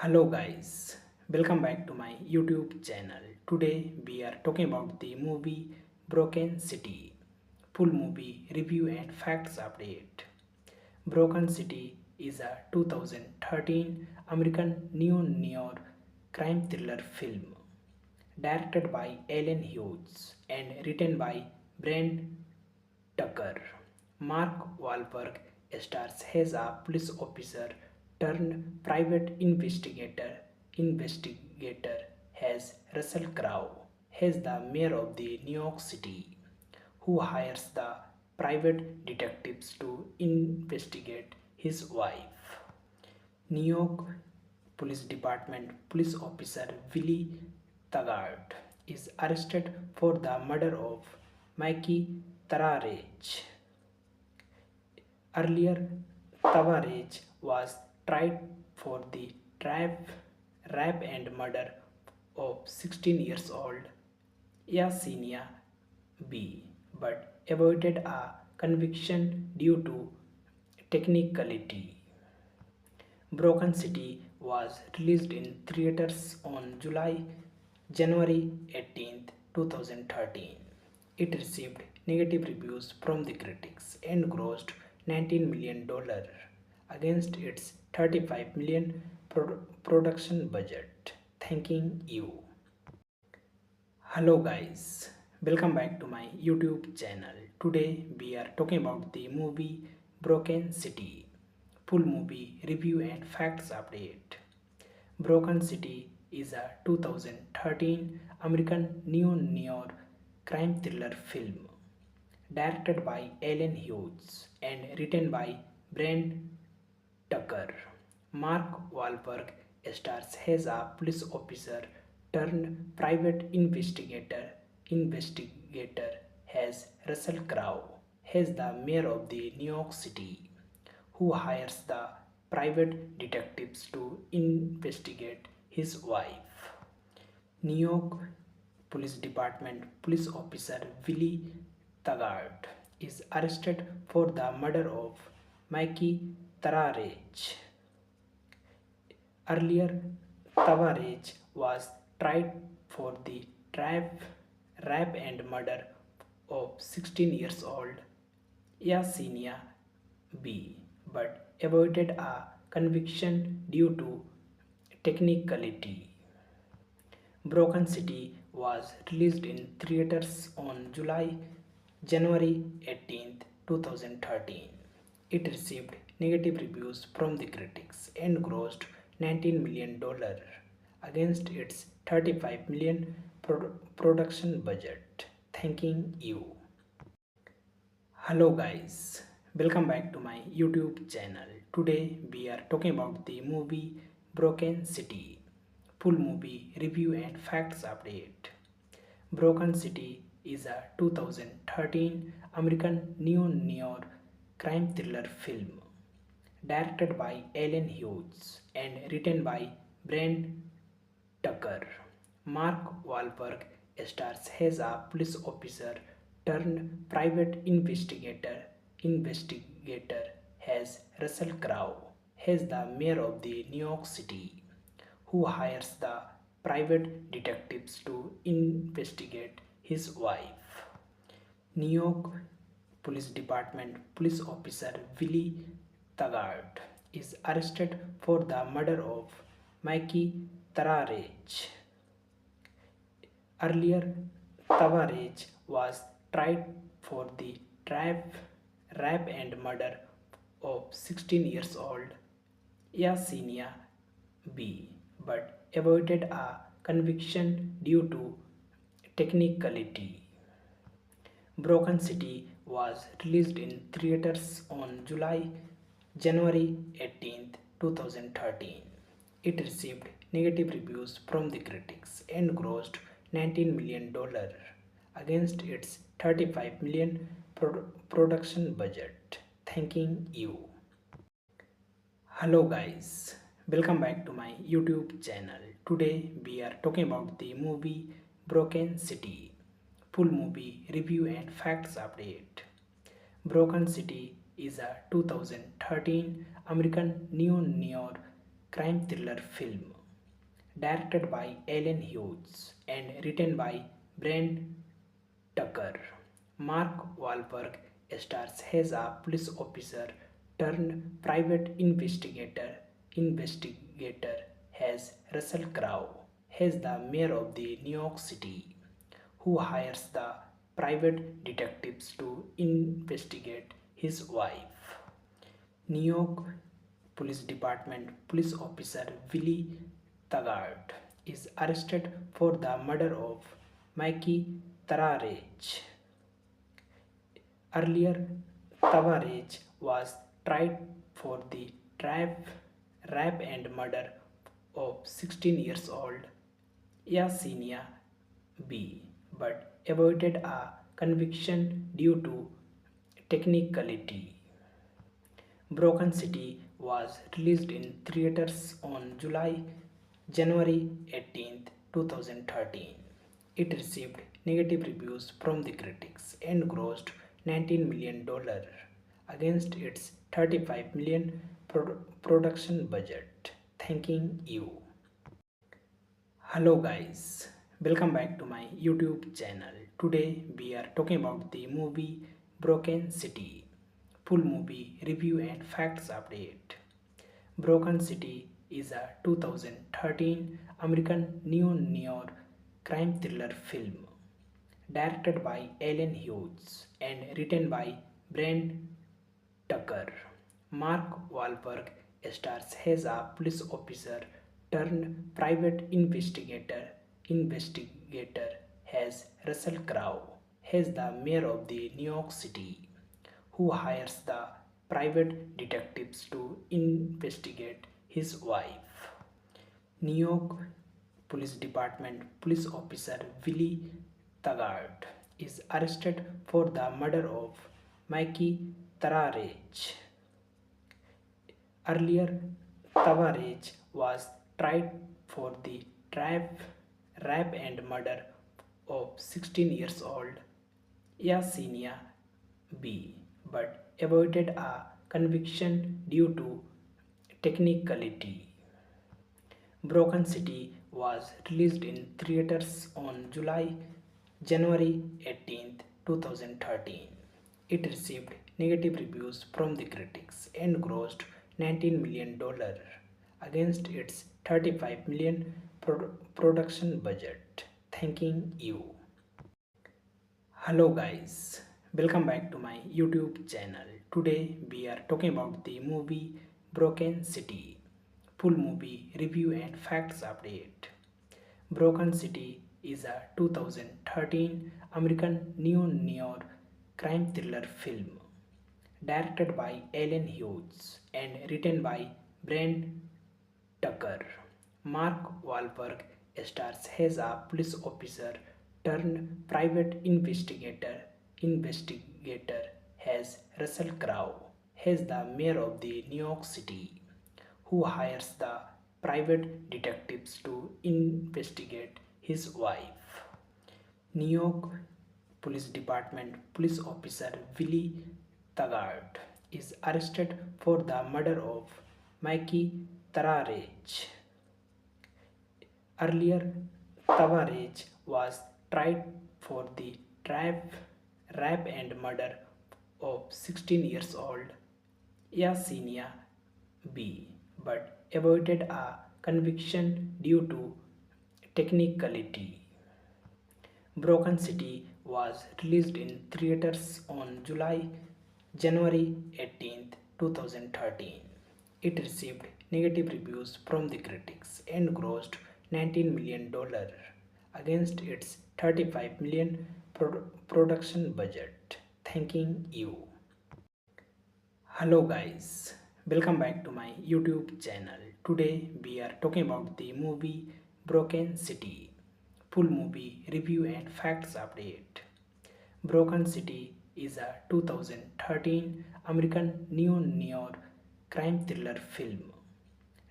Hello guys, welcome back to my YouTube channel. Today we are talking about the movie Broken City. Full movie review and facts update. Broken City is a 2013 American neo-noir crime thriller film directed by Alan Hughes and written by Brent Tucker. Mark Wahlberg stars as a police officer turned private investigator as Russell Crowe as the mayor of the New York City, who hires the private detectives to investigate his wife. New York Police Department police officer Willie Taggart is arrested for the murder of Mikey Tararech. Earlier, Tavares was tried for the rape and murder of 16 years old Yesenia B, but avoided a conviction due to technicality. Broken City was released in theaters on January 18, 2013. It received negative reviews from the critics and grossed $19 million against its $35 million production budget. Thanking you. Hello guys, welcome back to my YouTube channel. Today we are talking about the movie Broken City. Full movie review and facts update. Broken City is a 2013 American neo-noir crime thriller film directed by Alan Hughes and written by Brent Tucker. Mark Wahlberg stars as a police officer turned private investigator as Russell Crowe as the mayor of the New York City, who hires the private detectives to investigate his wife. New York Police Department police officer Willie Taggart is arrested for the murder of Mikey Tararech. Earlier, Tavares was tried for the rape and murder of 16 years old Yesenia B, but avoided a conviction due to technicality. Broken City was released in theaters on January 18, 2013. It received negative reviews from the critics and grossed $19 million against its $35 million production budget. Thanking you. Hello guys, welcome back to my YouTube channel. Today we are talking about the movie Broken City. Full movie review and facts update. Broken City is a 2013 American neo-noir crime thriller film directed by Alan Hughes and written by Brent Tucker. Mark Wahlberg stars as a police officer turned private investigator as Russell Crowe as the mayor of the New York City, who hires the private detectives to investigate his wife. New York Police Department police officer Willie Taggart is arrested for the murder of Mikey Tararech. Earlier, Tavares was tried for the rape and murder of 16 years old Yesenia B, but avoided a conviction due to technicality. Broken City was released in theaters on January 18, 2013. It received negative reviews from the critics and grossed $19 million against its $35 million production budget. Thanking you. Hello guys, welcome back to my YouTube channel. Today we are talking about the movie Broken City. Full movie review and facts update. Broken City is a 2013 American neo-noir crime thriller film directed by Alan Hughes and written by Brent Tucker. Mark Wahlberg stars as a police officer turned private investigator has Russell Crowe as the mayor of the New York City, who hires the private detectives to investigate his wife. New York Police Department police officer Willie Taggart is arrested for the murder of Mikey Tararech. Earlier, Tavares was tried for the trap, rape and murder of 16 years old Yesenia B, but avoided a conviction due to technicality. Broken City was released in theaters on January 18, 2013. It received negative reviews from the critics and grossed $19 million against its $35 million production budget. Thanking you. Hello guys, welcome back to my YouTube channel. Today we are talking about the movie Broken City. Full movie review and facts update. Broken City is a 2013 American neo-noir crime thriller film directed by Alan Hughes and written by Brent Tucker. Mark Wahlberg stars as a police officer turned private investigator as Russell Crowe as the mayor of the New York City, who hires the private detectives to investigate his wife. New York Police Department police officer Willie Taggart is arrested for the murder of Mikey Tararech. Earlier, Tavares was tried for the trap, rape and murder of 16 years old Yesenia B, but avoided a conviction due to technicality. Broken City was released in theaters on January 18, 2013. It received negative reviews from the critics and grossed $19 million against its $35 million production budget. Thanking you. Hello guys, welcome back to my YouTube channel. Today we are talking about the movie Broken City. Full movie review and facts update. Broken City is a 2013 American neo-noir crime thriller film directed by Alan Hughes and written by Brent Tucker. Mark Wahlberg stars as a police officer turned private investigator as Russell Crowe as the mayor of the New York City, who hires the private detectives to investigate his wife. New York Police Department police officer Willie Taggart is arrested for the murder of Mikey Tararech. Earlier, Tavares was tried for the trap, rape and murder of 16 years old Yesenia B, but avoided a conviction due to technicality. Broken City was released in theaters on January 18, 2013. It received negative reviews from the critics and grossed $19 million against its $35 million production budget. Thanking you. Hello guys, welcome back to my YouTube channel. Today we are talking about the movie Broken City. Full movie review and facts update. Broken City is a 2013 American neo-noir crime thriller film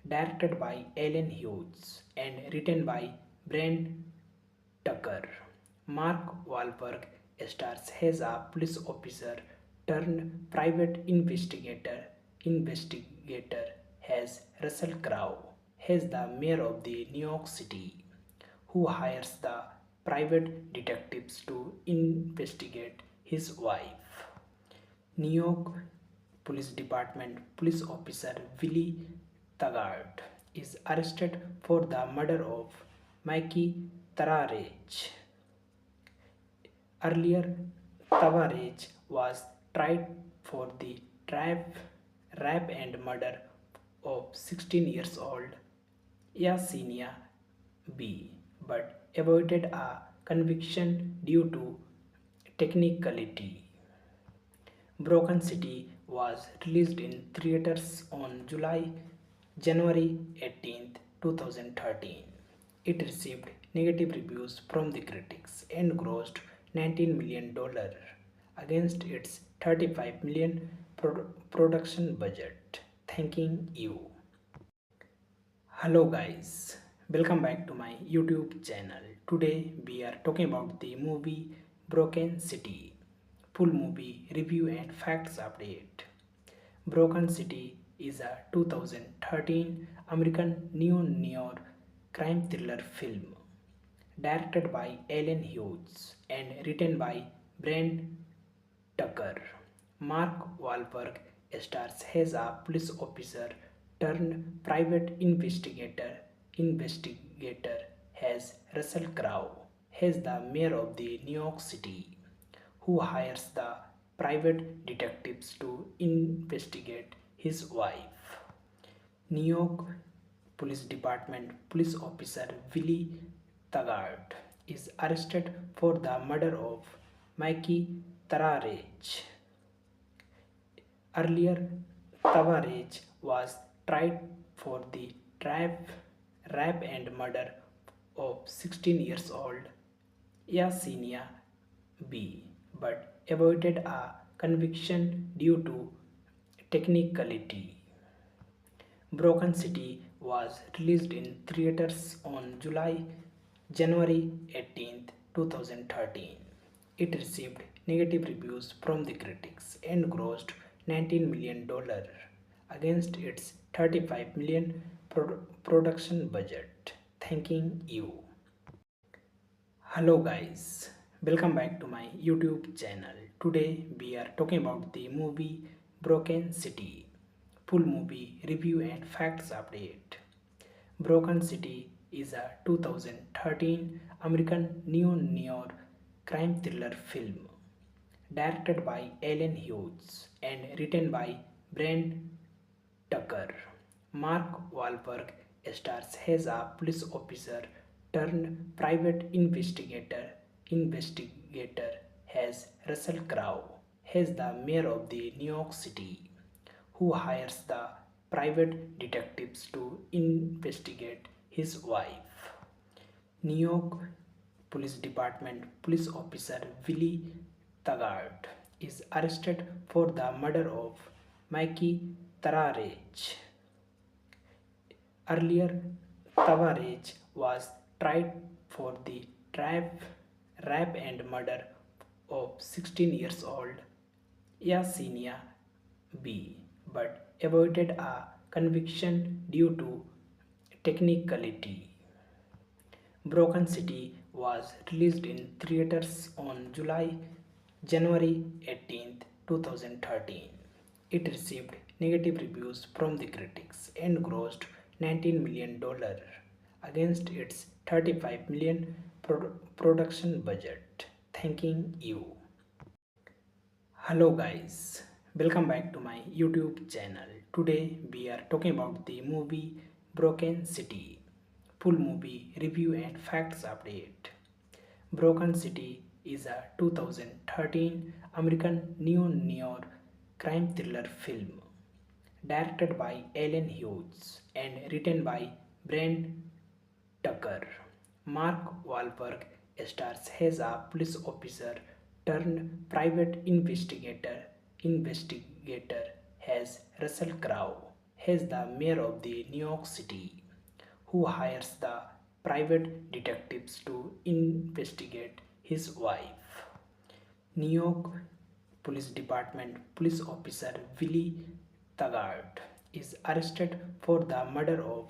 directed by Alan Hughes and written by Brent Tucker. Mark Wahlberg stars as a police officer turned private investigator as Russell Crowe as the mayor of the New York City, who hires the private detectives to investigate his wife. New York Police Department police officer Willie Taggart is arrested for the murder of Mikey Tararej. Earlier, Tavares was tried for the rape and murder of 16 years old Yesenia B, but avoided a conviction due to technicality. Broken City was released in theaters on January 18, 2013. It received negative reviews from the critics and grossed $19 million against its $35 million production budget. Thanking you. Hello guys, welcome back to my YouTube channel. Today we are talking about the movie Broken City. Full movie review and facts update. Broken City is a 2013 American neo-noir crime thriller film directed by Alan Hughes and written by Brent Tucker. Mark Wahlberg stars as a police officer turned private investigator as Russell Crowe as the mayor of the New York City, who hires the private detectives to investigate his wife. New York Police Department police officer Willie Taggart is arrested for the murder of Mikey Tararej. Earlier, Tavares was tried for the rape and murder of 16 years old Yesenia B, but avoided a conviction due to technicality. Broken City was released in theaters on January 18, 2013. It received negative reviews from the critics and grossed $19 million against its $35 million production budget. Thanking you. Hello guys, welcome back to my YouTube channel. Today we are talking about the movie Broken City. Full movie review and facts update. Broken City is a 2013 American neo-noir crime thriller film directed by Alan Hughes and written by Brent Tucker. Mark Wahlberg stars as a police officer turned private investigator as Russell Crowe as the mayor of the New York City, who hires the private detectives to investigate his wife. New York Police Department police officer Willie Taggart is arrested for the murder of Mikey Tararej. Earlier, Tavares was tried for the rape and murder of 16 years old Yesenia B, but avoided a conviction due to technicality. Broken City was released in theaters on January 18, 2013. It received negative reviews from the critics and grossed $19 million against its $35 million production budget. Thanking you. Hello guys, welcome back to my YouTube channel. Today we are talking about the movie Broken City. Full movie review and facts update. Broken City is a 2013 American neo-noir crime thriller film directed by Alan Hughes and written by Brent Tucker. Mark Wahlberg stars as a police officer turned private investigator as Russell Crowe as the mayor of the New York City, who hires the private detectives to investigate his wife. New York Police Department police officer Willie Taggart is arrested for the murder of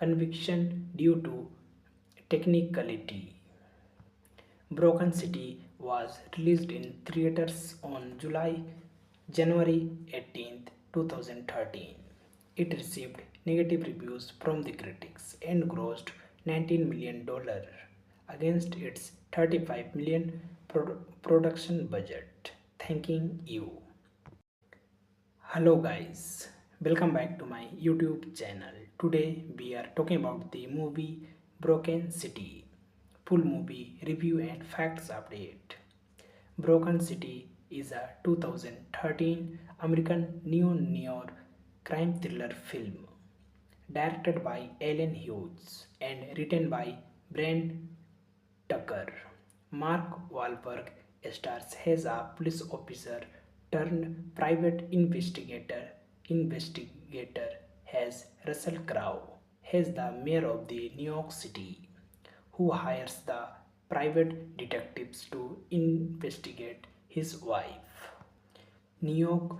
conviction due to technicality. Broken City was released in theaters on January 18, 2013. It received negative reviews from the critics and grossed $19 million against its $35 million production budget. Thanking you. Hello guys, welcome back to my YouTube channel. Today we are talking about the movie Broken City. Full movie review and facts update. Broken City is a 2013 American neo-noir crime thriller film directed by Alan Hughes and written by Brent Tucker. Mark Wahlberg stars as a police officer turned private investigator as Russell Crowe as the mayor of the New York City, who hires the private detectives to investigate his wife. New York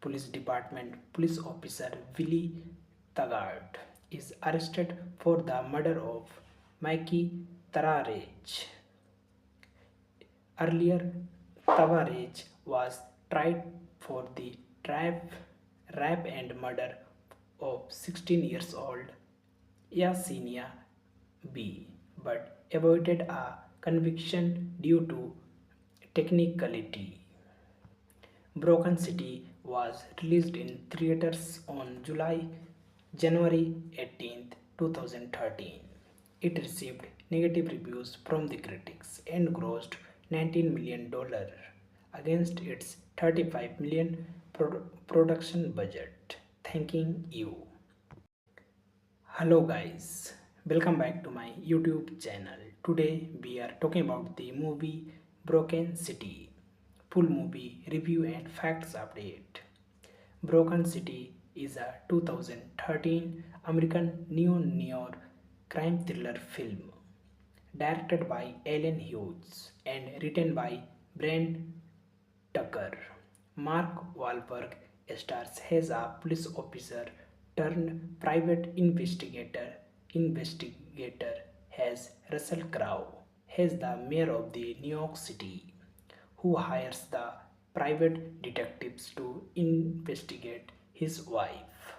Police Department police officer Willie Taggart is arrested for the murder of Mikey Tararej. Earlier, Tavares was tried for the rape and murder of 16 years old Yesenia B, but avoided a conviction due to technicality. Broken City was released in theaters on January 18, 2013. It received negative reviews from the critics and grossed $19 million against its $35 million production budget. Thanking you. Hello guys, welcome back to my YouTube channel. Today we are talking about the movie Broken City. Full movie review and facts update. Broken City is a 2013 American neo-noir crime thriller film directed by Alan Hughes and written by Brent Tucker. Mark Wahlberg stars as a police officer turned private investigator. Investigator has Russell Crowe as the mayor of the New York City, who hires the private detectives to investigate his wife.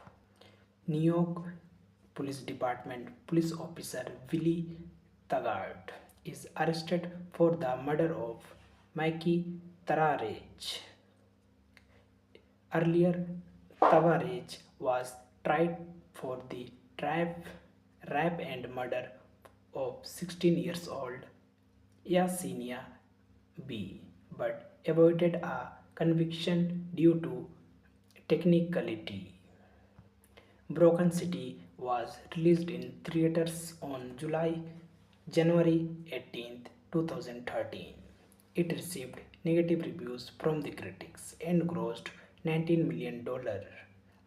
New York Police Department police officer Willie Taggart is arrested for the murder of Mikey Tararej. Earlier, Tavares was tried for the rape and murder of 16 years old Yesenia B, but avoided a conviction due to technicality. Broken City was released in theaters on January 18, 2013. It received negative reviews from the critics and grossed $19 million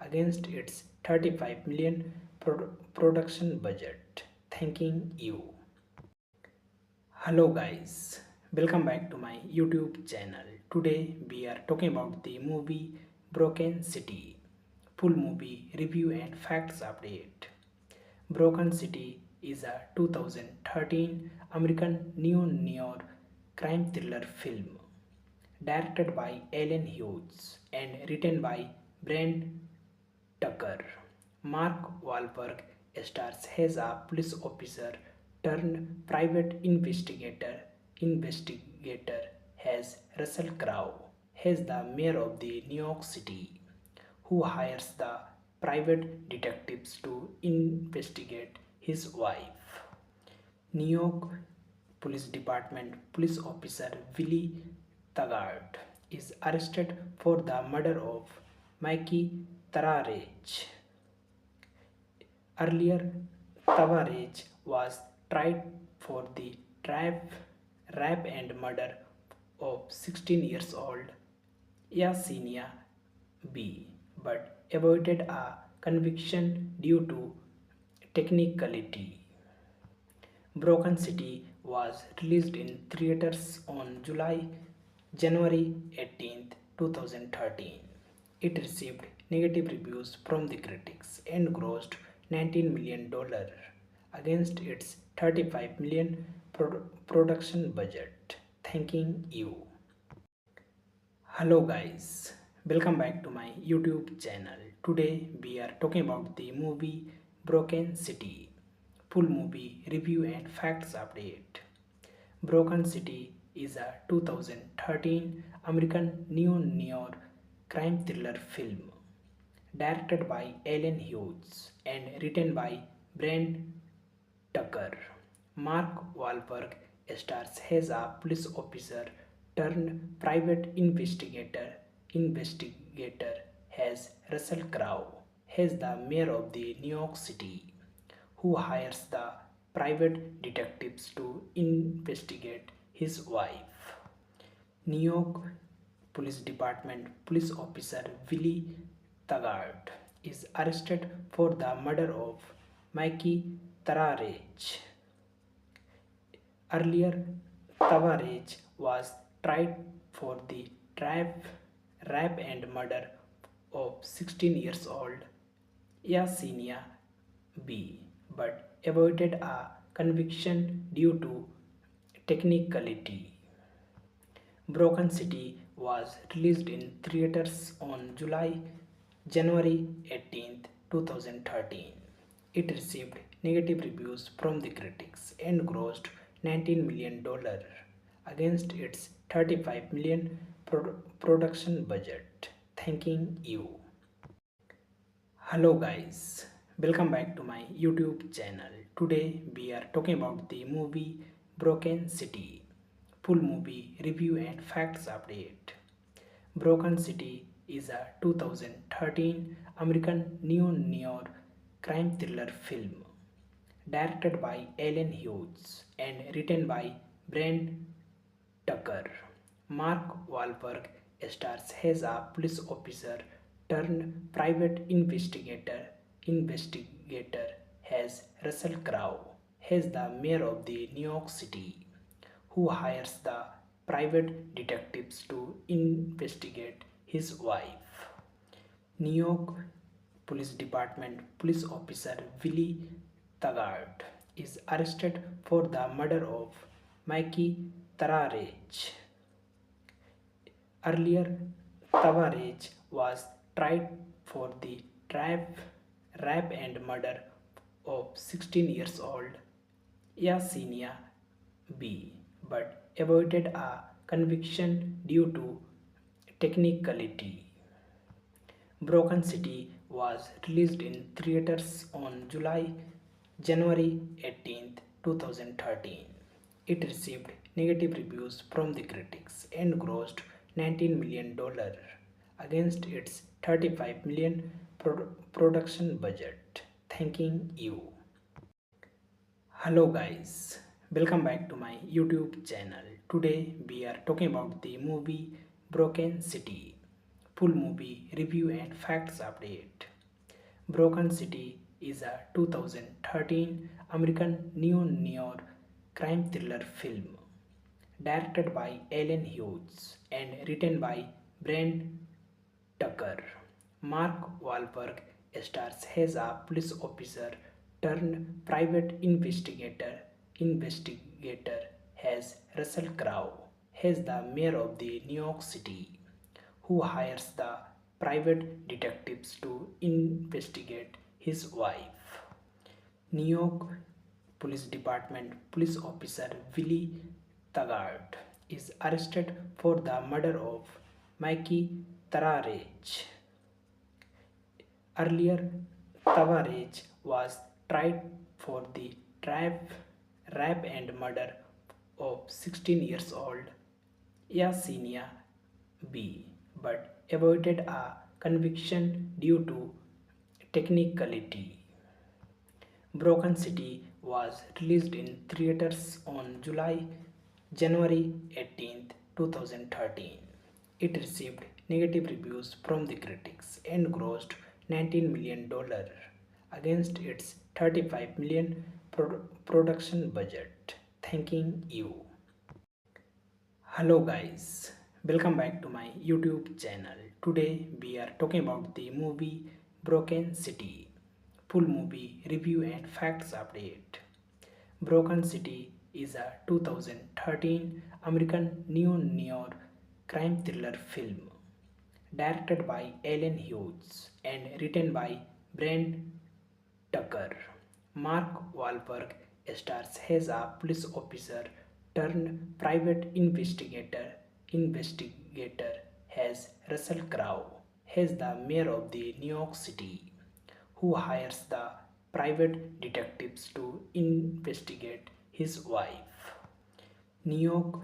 against its $35 million production budget. Thanking you. Hello guys, welcome back to my YouTube channel. Today we are talking about the movie Broken City. Full movie review and facts update. Broken City is a 2013 American neo-noir crime thriller film directed by Alan Hughes and written by Brent Tucker. Mark Wahlberg stars as a police officer turned private investigator. Investigator has Russell Crowe as the mayor of the New York City, who hires the private detectives to investigate his wife. New York Police Department police officer Willie Taggart is arrested for the murder of Mikey Tararej. Earlier, Tavares was tried for the rape and murder of 16 years old Yesenia B, but avoided a conviction due to technicality. Broken City was released in theaters on January 18, 2013. It received negative reviews from the critics and grossed $19 million against its $35 million production budget. Thanking you. Hello guys, welcome back to my YouTube channel. Today we are talking about the movie Broken City. Full movie review and facts update. Broken City is a 2013 American neo-noir crime thriller film directed by Alan Hughes and written by Brent Tucker. Mark Wahlberg stars as a police officer turned private investigator. Investigator has Russell Crowe as the mayor of the New York City, who hires the private detectives to investigate his wife. New York Police Department police officer Willie Taggart is arrested for the murder of Mikey Tararej. Earlier, Tavares was tried for the rape and murder of 16 years old Yesenia B, but avoided a conviction due to technicality. Broken City was released in theaters on January 18, 2013. It received negative reviews from the critics and grossed $19 million against its 35 million production budget. Thanking you. Hello guys, welcome back to my YouTube channel. Today we are talking about the movie Broken City. Full movie review and facts update. Broken City is a 2013 American neo-noir crime thriller film directed by Alan Hughes and written by Brent Tucker. Mark Wahlberg stars as a police officer turned private investigator as Russell Crowe as the mayor of the New York City, who hires the private detectives to investigate his wife. New York Police Department police officer Willie Taggart is arrested for the murder of Mikey Tararech. Earlier, Tavares was tried for the rape and murder of 16 years old Yesenia B, but avoided a conviction due to technicality. Broken City was released in theaters on January 18, 2013. It received negative reviews from the critics and grossed $19 million against its 35 million production budget. Thanking you. Hello guys, welcome back to my YouTube channel. Today we are talking about the movie Broken City. Full movie review and facts update. Broken City is a 2013 American neo-noir crime thriller film directed by Alan Hughes and written by Brent Tucker. Mark Wahlberg stars as a police officer turned private investigator as Russell Crowe as the mayor of the New York City, who hires the private detectives to investigate his wife. New York Police Department police officer Willie Taggart is arrested for the murder of Mikey Tararech. Earlier, Tavares was tried for the rape and murder of 16 years old Yesenia B, but avoided a conviction due to technicality. Broken City was released in theaters on January 18, 2013. It received negative reviews from the critics and grossed $19 million against its 35 million production budget. Thanking you. Hello guys, welcome back to my YouTube channel. Today we are talking about the movie Broken City. Full movie review and facts update. Broken City is a 2013 American neo-noir crime thriller film directed by Alan Hughes and written by Brent Tucker. Mark Wahlberg stars as a police officer turned private investigator as Russell Crowe as the mayor of the New York City, who hires the private detectives to investigate his wife. New York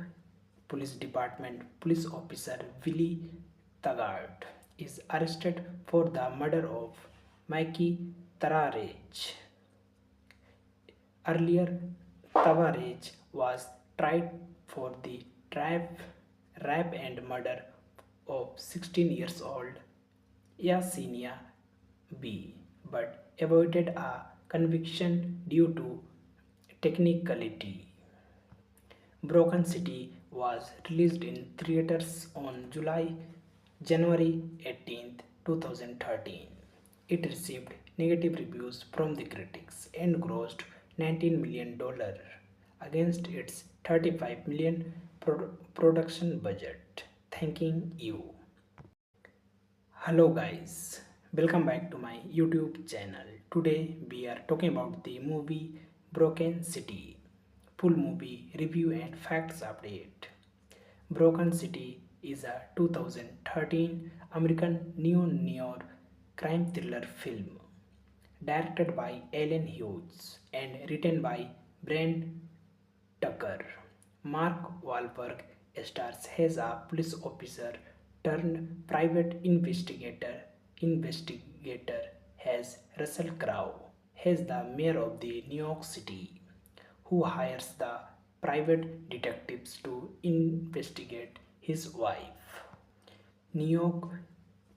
Police Department police officer Willie Taggart is arrested for the murder of Mikey Tararech. Earlier, Tavares was tried for the rape and murder of 16 years old Yesenia B, but avoided a conviction due to technicality. Broken City was released in theaters on January 18, 2013. It received negative reviews from the critics and grossed $19 million against its 35 million production budget. Thanking you. Hello guys, welcome back to my YouTube channel. Today we are talking about the movie Broken City. full movie review and facts update. Broken City is a 2013 American neo-noir crime thriller film directed by Alan Hughes and written by Brent Tucker. Mark Wahlberg stars as a police officer turned private investigator as Russell Crowe as the mayor of the New York City, who hires the private detectives to investigate his wife. New York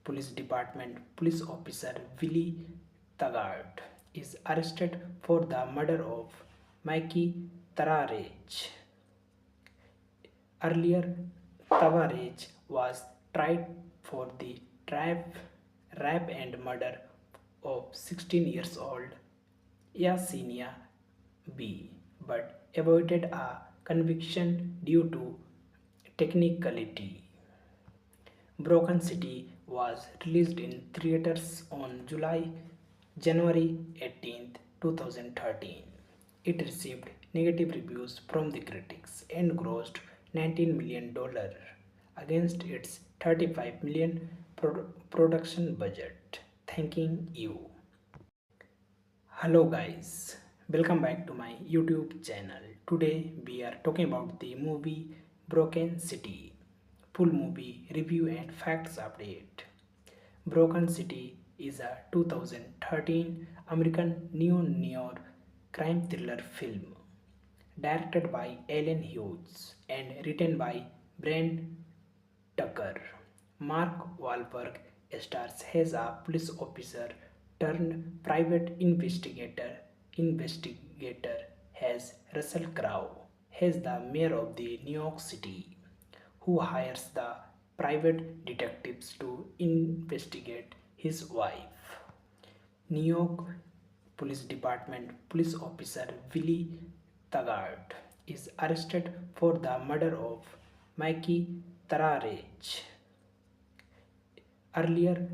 Police Department police officer Willie Taggart is arrested for the murder of Mikey Tararej. Earlier, Tavares was tried for the rape and murder of 16 years old Yesenia B, but avoided a conviction due to technicality. Broken City was released in theaters on January 18, 2013. It received negative reviews from the critics and grossed $19 million against its $35 million production budget. Thanking you. Hello guys, welcome back to my YouTube channel. Today we are talking about the movie Broken City. Full movie review and facts update. Broken City is a 2013 American neo-noir crime thriller film directed by Alan Hughes and written by Brent Tucker. Mark Wahlberg stars as a police officer turned private investigator as Russell Crowe as the mayor of the New York City, who hires the private detectives to investigate his wife. New York Police Department police officer Willie Taggart is arrested for the murder of Mikey Tararej. Earlier,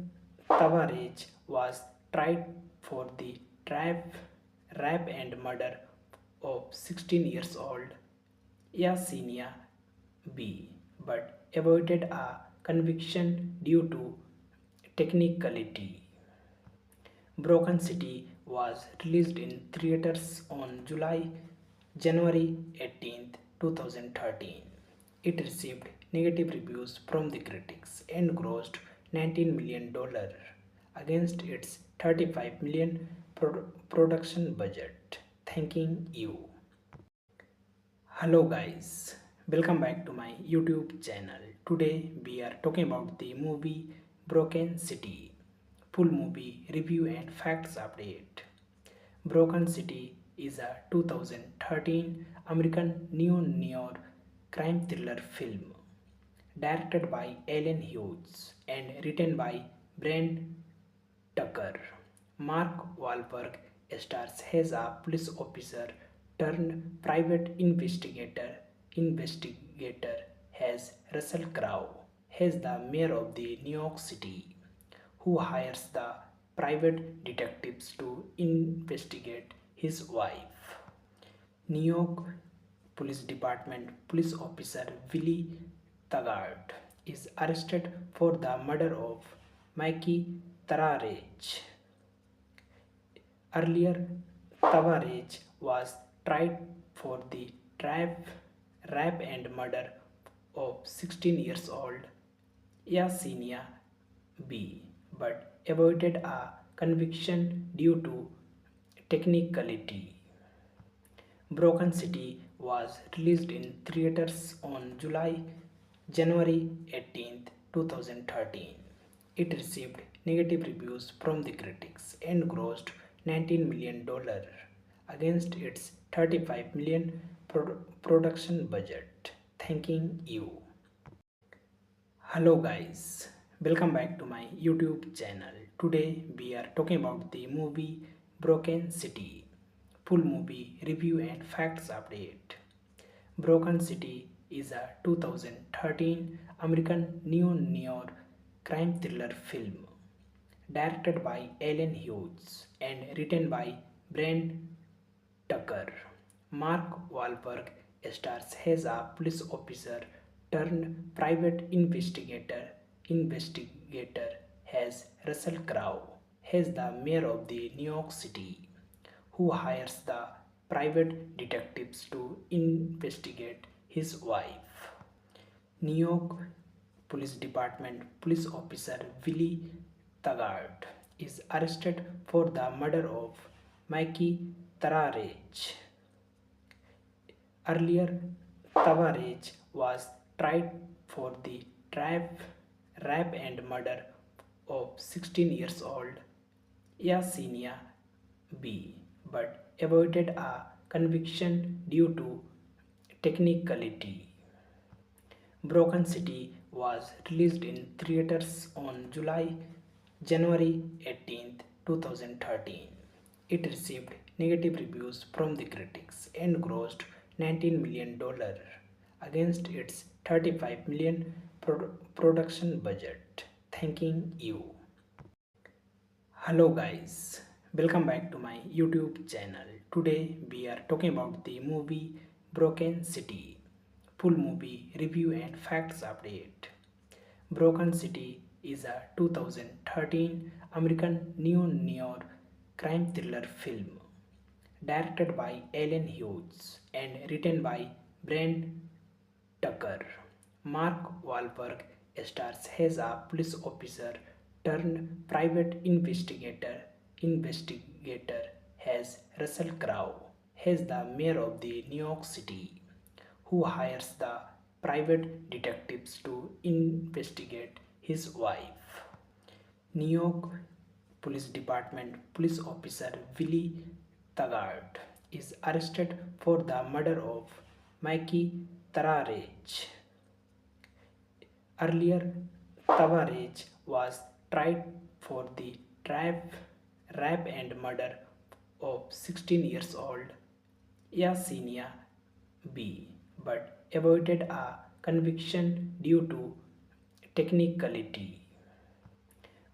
Tavares was tried for the rape and murder of 16 years old Yesenia B, but avoided a conviction due to technicality. Broken City was released in theaters on January 18, 2013. It received negative reviews from the critics and grossed $19 million against its $35 million production budget. Thanking you. Hello guys, welcome back to my YouTube channel. Today we are talking about the movie Broken City. Full movie review and facts update. Broken City is a 2013 American neo-noir crime thriller film directed by Alan Hughes and written by Brent Tucker. Mark Wahlberg stars as a police officer turned private investigator as Russell Crowe as the mayor of the New York City, who hires the private detectives to investigate his wife. New York Police Department police officer Willie Taggart is arrested for the murder of Mikey Tararej. Earlier, Tavares was tried for the rape and murder of 16 years old Yesenia B, but avoided a conviction due to technicality. Broken City was released in theaters on January 18, 2013. It received negative reviews from the critics and grossed $19 million against its $35 million production budget. Thanking you. Hello guys, welcome back to my YouTube channel. Today we are talking about the movie Broken City. Full movie review and facts update. Broken City is a 2013 American neo-noir crime thriller film directed by Alan Hughes and written by Brent Tucker. Mark Wahlberg stars as a police officer turned private investigator. Investigator has Russell Crowe as the mayor of the New York City, who hires the private detectives to investigate his wife. New York Police Department police officer Willie Taggart is arrested for the murder of Mikey Tararech. Earlier, Tavares was tried for the rape and murder of 16 years old Yesenia B, but avoided a conviction due to technicality. Broken City was released in theaters on January 18, 2013. It received negative reviews from the critics and grossed $19 million against its $35 million production budget. Thanking you. Hello guys, welcome back to my YouTube channel. Today we are talking about the movie Broken City. Full movie review and facts update. Broken City is a 2013 American neo-noir crime thriller film directed by Alan Hughes and written by Brent Tucker. Mark Wahlberg stars as a police officer turned private investigator. Investigator has Russell Crowe as the mayor of the New York City, who hires the private detectives to investigate his wife. New York Police Department police officer Willie Taggart is arrested for the murder of Mikey Tararech. Earlier, Tavares was tried for the rape and murder of 16 years old Yesenia B, but avoided a conviction due to technicality.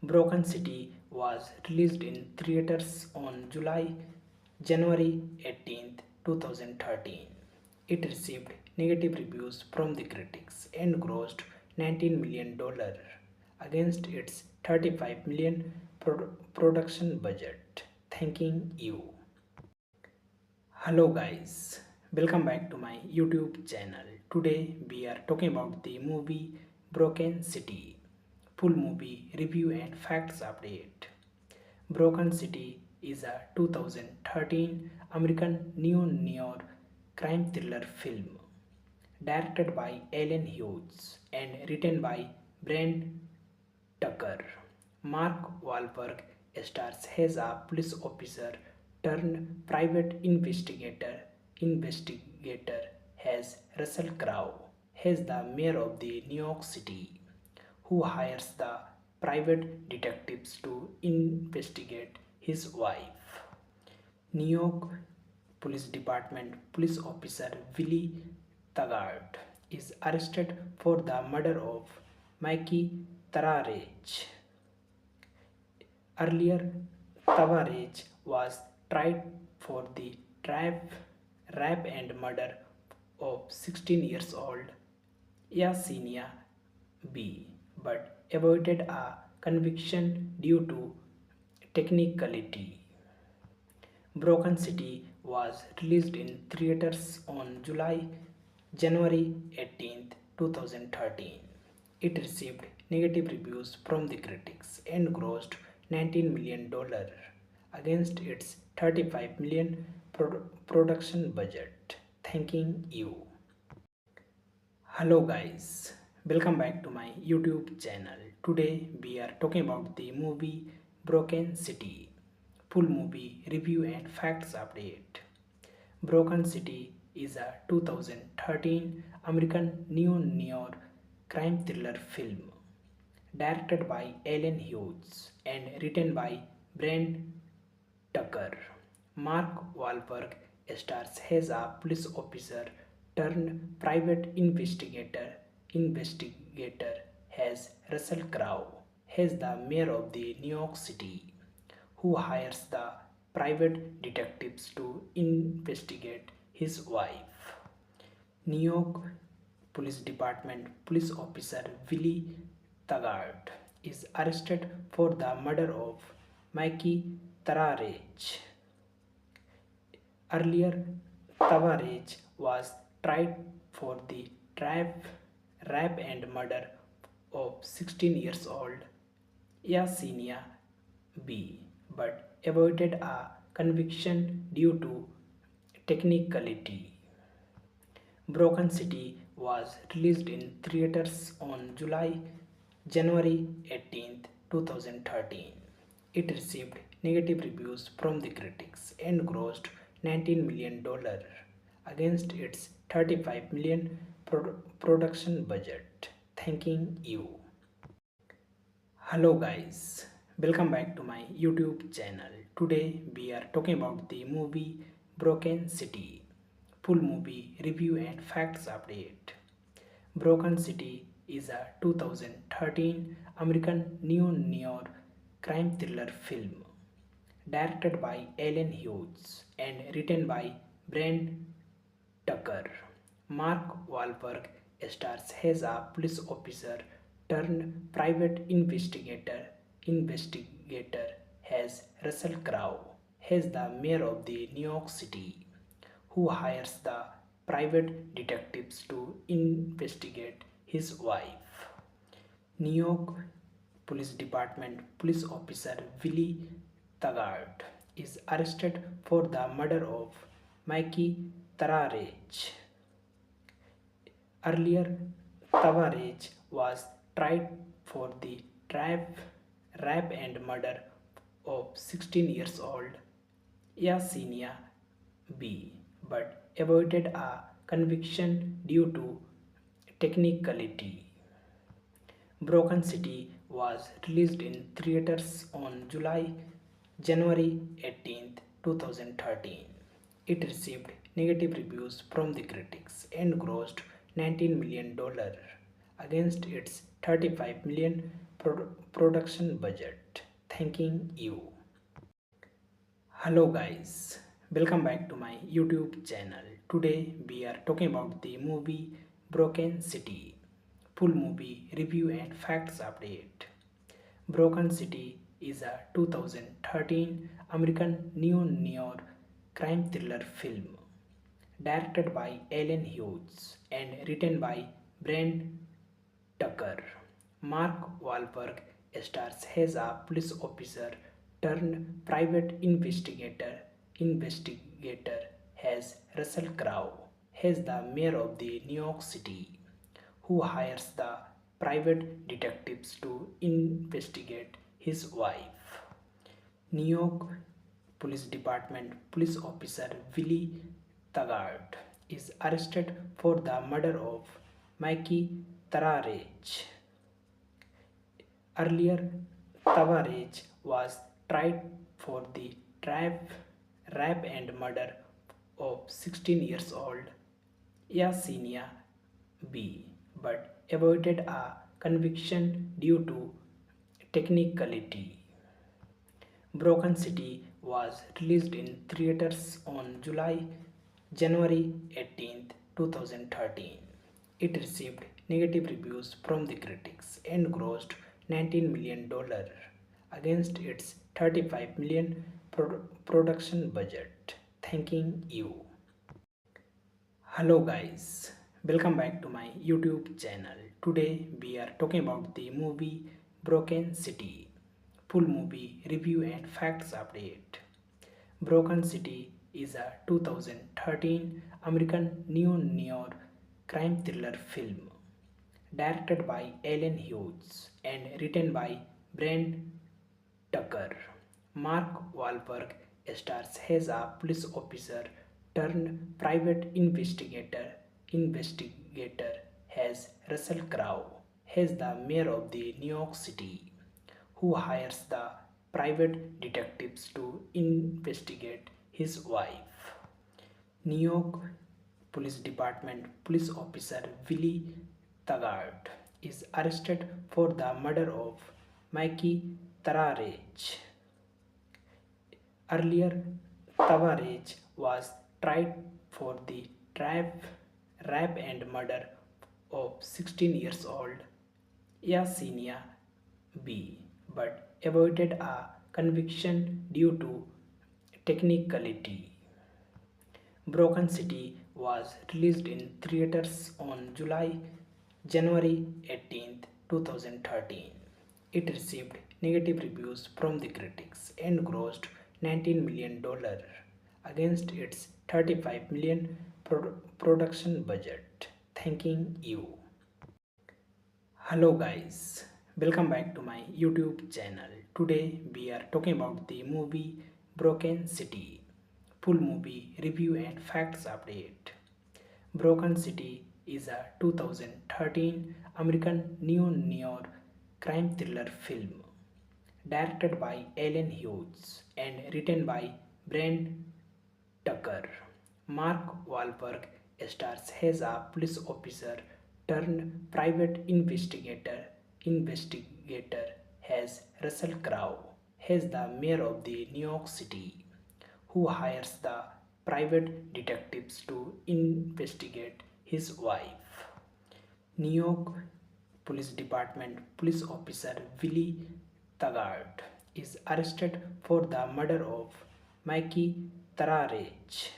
Broken City was released in theaters on January 18, 2013. It received negative reviews from the critics and grossed $19 million against its $35 million production budget. Thanking you. Hello guys, welcome back to my YouTube channel. Today we are talking about the movie Broken City. Full movie review and facts update. Broken City is a 2013 American neo-noir crime thriller film directed by Alan Hughes and written by Brent Tucker. Mark Wahlberg stars as a police officer turned private investigator. Investigator has Russell Crowe as the mayor of the New York City, who hires the private detectives to investigate his wife. New York Police Department police officer Willie Taggart is arrested for the murder of Mikey Tararech. Earlier, Tavares was tried for the rape and murder of 16 years old Yesenia B, but avoided a conviction due to technicality. Broken City was released in theaters on January 18, 2013. It received negative reviews from the critics and grossed $19 million against its $35 million production budget. Thanking you. Hello guys, welcome back to my YouTube channel. Today we are talking about the movie Broken City. Full movie review and facts update. Broken City is a 2013 American neo-noir crime thriller film directed by Alan Hughes and written by Brent Tucker. Mark Wahlberg stars as a police officer turned private investigator. Investigator has Russell Crowe as the mayor of the New York City, who hires the private detectives to investigate his wife. New York Police Department police officer Willie Taggart is arrested for the murder of Mikey Tararej. Earlier, Tavares was tried for the rape and murder of 16 years old Yesenia B, but avoided a conviction due to technicality. Broken City was released in theaters on January 18, 2013. It received negative reviews from the critics and grossed $19 million against its $35 million production budget. Thanking you. Hello guys, welcome back to my YouTube channel. Today we are talking about the movie Broken City. Full movie review and facts update. Broken City is a 2013 American neo-noir crime thriller film directed by Alan Hughes and written by Brent Tucker. Mark Wahlberg stars as a police officer turned private investigator as Russell Crowe as the mayor of the New York City, who hires the private detectives to investigate his wife. New York Police Department police officer Willie Taggart is arrested for the murder of Mikey Tararej. Earlier, Tavares was tried for the rape and murder of 16 years old Yesenia B, but avoided a conviction due to technicality. Broken City was released in theaters on January 18, 2013. It received negative reviews from the critics and grossed $19 million against its $35 million production budget. Thanking you. Hello guys, welcome back to my YouTube channel. Today we are talking about the movie Broken City. Full movie review and facts update. Broken City is a 2013 American neo-noir crime thriller film directed by Alan Hughes and written by Brent Tucker. Mark Wahlberg stars as a police officer turned private investigator as Russell Crowe as the mayor of the New York City, who hires the private detectives to investigate his wife. New York Police Department police officer Willie Taggart is arrested for the murder of Mikey Tararej. Earlier, Tavares was tried for the rape and murder of 16 years old Yesenia B, but avoided a conviction due to technicality. Broken City was released in theaters on January 18, 2013. It received negative reviews from the critics and grossed $19 million against its $35 million production budget. Thanking you. Hello guys, welcome back to my YouTube channel. Today we are talking about the movie Broken City. Full movie review and facts update. Broken City is a 2013 American neo-noir crime thriller film directed by Alan Hughes and written by Brent Tucker. Mark Wahlberg stars as a police officer turned private investigator as Russell Crowe as the mayor of the New York City, who hires the private detectives to investigate his wife. New York Police Department police officer Willie Taggart is arrested for the murder of Mikey Tararej. Earlier, Tavares was tried for the trap, rape and murder of 16 years old Yasenia B, but avoided a conviction due to technicality. Broken City was released in theaters on January 18, 2013. It received negative reviews from the critics and grossed $19 million against its $35 million production budget. Thanking you. Hello guys, welcome back to my YouTube channel. Today we are talking about the movie Broken City. Full movie review and facts update. Broken City is a 2013 American neo-noir crime thriller film directed by Alan Hughes and written by Brent Tucker. Mark Wahlberg stars as a police officer turned private investigator. Investigator has Russell Crowe as the mayor of the New York City, who hires the private detectives to investigate his wife. New York Police Department police officer Willie Taggart is arrested for the murder of Mikey Tararech.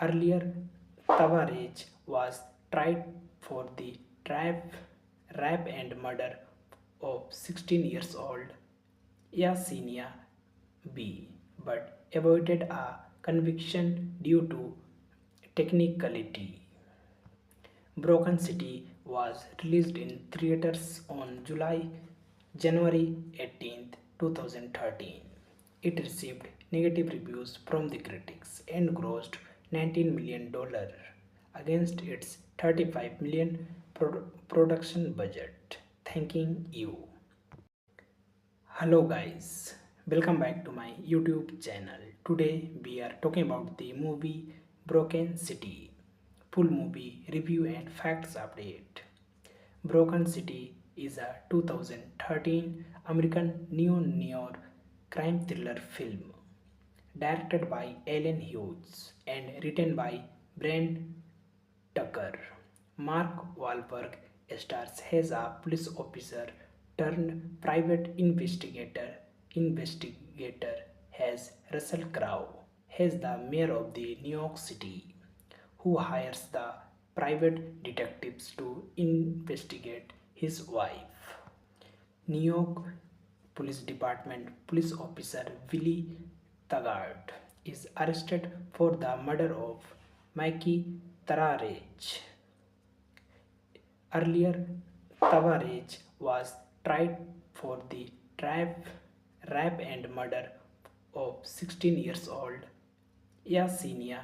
Earlier, Tavares was tried for the rape and murder of 16 years old Yasenia B, but avoided a conviction due to technicality. Broken City was released in theaters on January 18, 2013. It received negative reviews from the critics and grossed $19 million against its $35 million production budget. Thanking you. Hello guys, welcome back to my YouTube channel. Today we are talking about the movie Broken City. Full movie review and facts update. Broken City is a 2013 American neo-noir crime thriller film directed by Alan Hughes and written by Brent Tucker. Mark Wahlberg stars as a police officer turned private investigator. Investigator has Russell Crowe as the mayor of the New York City, who hires the private detectives to investigate his wife. New York Police Department police officer Willie Taggart is arrested for the murder of Mikey Tararech. Earlier, Tavares was tried for the rape and murder of 16 years old Yasenia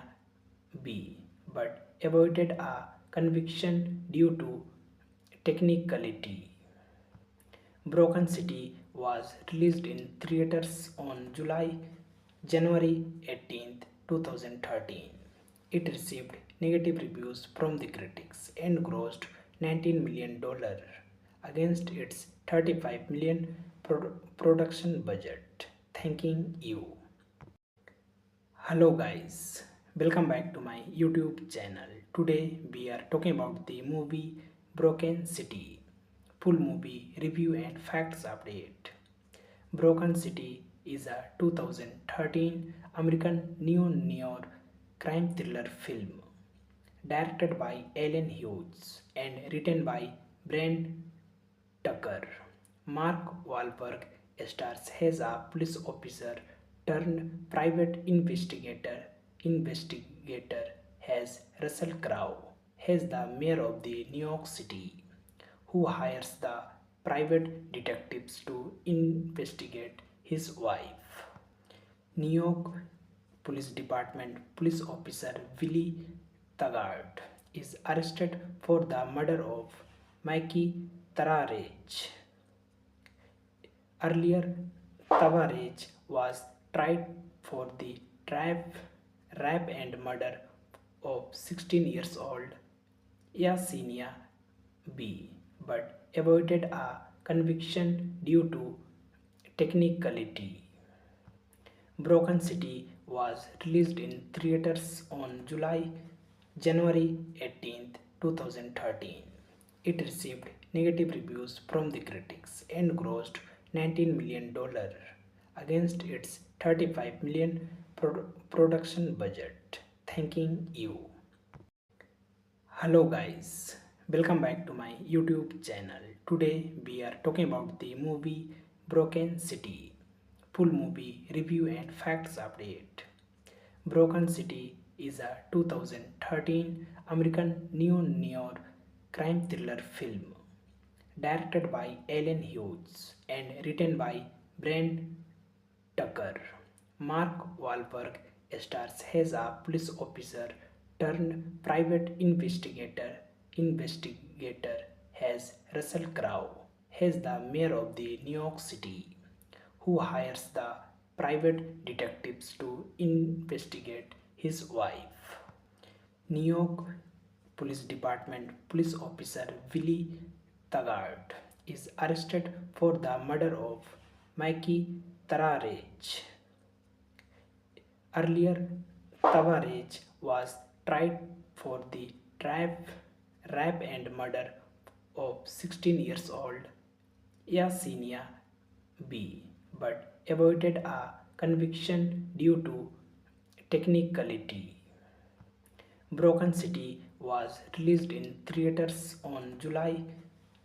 B, but avoided a conviction due to technicality. Broken City was released in theaters on January 18, 2013. It received negative reviews from the critics and grossed $19 million against its $35 million production budget. Thanking you. Hello guys, welcome back to my YouTube channel. Today we are talking about the movie Broken City. Full movie review and facts update. Broken City is a 2013 American neo-noir crime thriller film directed by Alan Hughes and written by Brent Tucker. Mark Wahlberg stars as a police officer turned private investigator. Investigator has Russell Crowe as the mayor of the New York City, who hires the private detectives to investigate his wife. New York Police Department police officer Willie Taggart is arrested for the murder of Mikey Tararech. Earlier, Tavares was tried for the rape and murder of 16 years old Yasenia B, but avoided a conviction due to technicality. Broken City was released in theaters on January 18th, 2013. It received negative reviews from the critics and grossed $19 million against its $35 million production budget. Thanking you. Hello guys, welcome back to my YouTube channel. Today we are talking about the movie Broken City. Full movie review and facts update. Broken City is a 2013 American neo-noir crime thriller film directed by Alan Hughes and written by Brent Tucker. Mark Wahlberg stars as a police officer turned private investigator. Investigator as Russell Crowe as the mayor of the New York City, who hires the private detectives to investigate his wife. New York Police Department police officer Willie Taggart is arrested for the murder of Mikey Tararech. Earlier, Tavares was tried for the rape and murder of 16 years old Yesenia B, but avoided a conviction due to technicality. Broken City was released in theaters on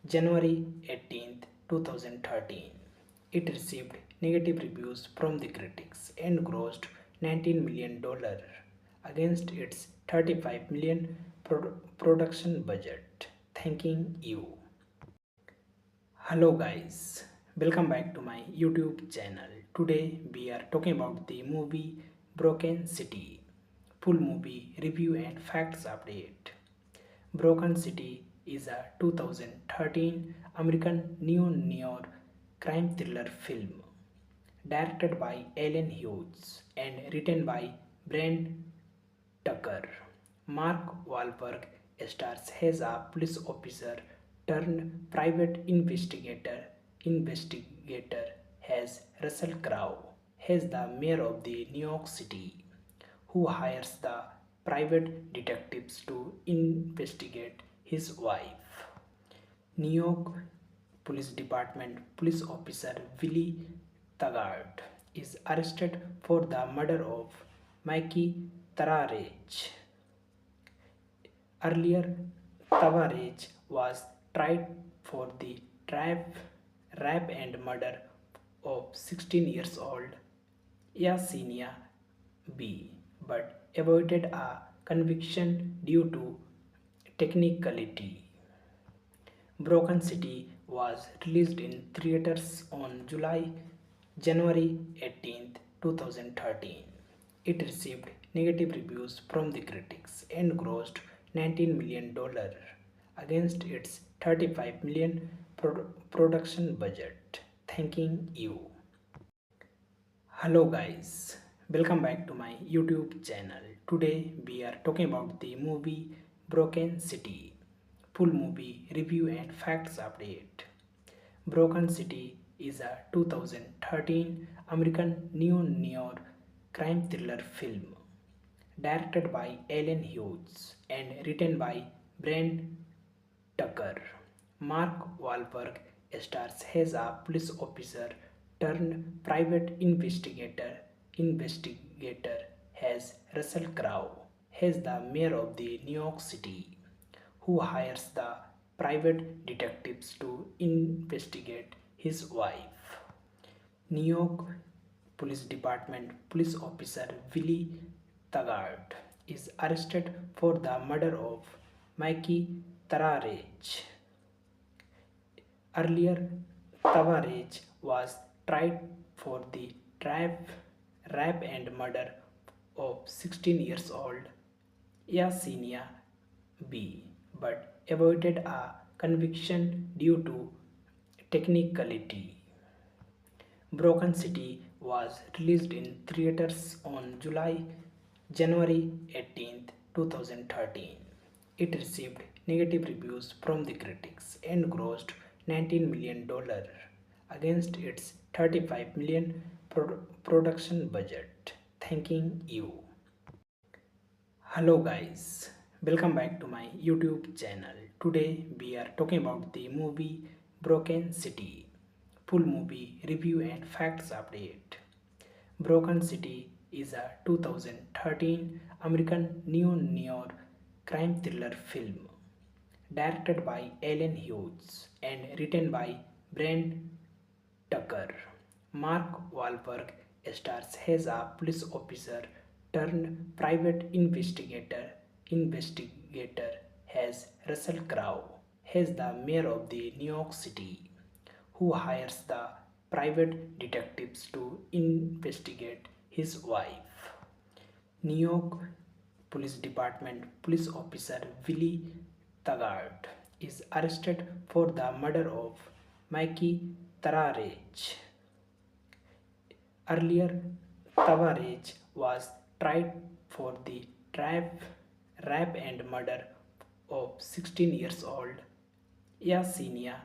January 18th, 2013. It received negative reviews from the critics and grossed $19 million against its $35 million production budget. Thanking you. Hello guys, welcome back to my YouTube channel. Today we are talking about the movie Broken City. Full movie review and facts update. Broken City is a 2013 American neo-noir crime thriller film directed by Alan Hughes and written by Brent Tucker. Mark Wahlberg stars as a police officer turned private investigator. Investigator as Russell Crowe as the mayor of the New York City, who hires the private detectives to investigate his wife. New York Police Department police officer Willie Taggart is arrested for the murder of Mikey Tararech. Earlier, Tavares was tried for the rape and murder of 16 years old Yesenia B, but avoided a conviction due to technicality. Broken City was released in theaters on January 18th, 2013. It received negative reviews from the critics and grossed $19 million against its $35 million production budget. Thanking you. Hello guys, welcome back to my YouTube channel. Today we are talking about the movie Broken City. Full movie review and facts update. Broken City is a 2013 American neo-noir crime thriller film directed by Alan Hughes and written by Brent Tucker. Mark Wahlberg stars as a police officer turned private investigator. Investigator as Russell Crowe as the mayor of the New York City, who hires the private detectives to investigate his wife. New York Police Department police officer Willie Taggart is arrested for the murder of Mikey Tararech. Earlier, Tavares was tried for the rape and murder of 16 years old Yesenia B, but avoided a conviction due to technicality. Broken City was released in theaters on January 18th, 2013. It received negative reviews from the critics and grossed $19 million against its $35 million production budget. thanking you. Hello guys, welcome back to my YouTube channel. Today we are talking about the movie Broken City. Full movie review and facts update. Broken City is a 2013 American neo-noir crime thriller film directed by Alan Hughes and written by Brent Tucker. Mark Wahlberg stars as a police officer turned private investigator as Russell Crowe as the mayor of the New York City, who hires the private detectives to investigate his wife. New York Police Department police officer Willie Taggart is arrested for the murder of Mikey Tararech. Earlier, Tavarech was tried for the rape and murder of 16 years old Yesenia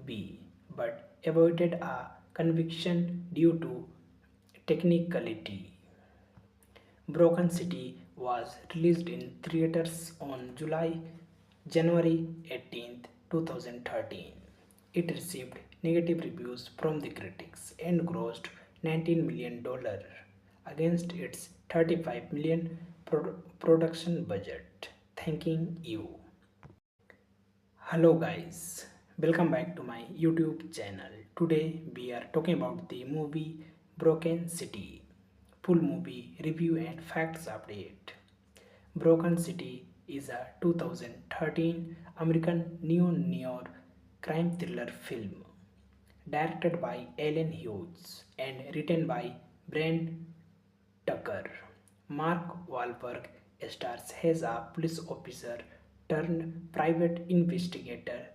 B, but avoided a conviction due to technicality. Broken City was released in theaters on January 18, 2013. It received negative reviews from the critics and grossed $19 million against its $35 million production budget. Thanking you. Hello guys, welcome back to my YouTube channel. Today we are talking about the movie Broken City. Full movie review and facts update. Broken City is a 2013 American neo-noir crime thriller film directed by Alan Hughes and written by Brent Tucker. Mark Wahlberg stars as a police officer turned private investigator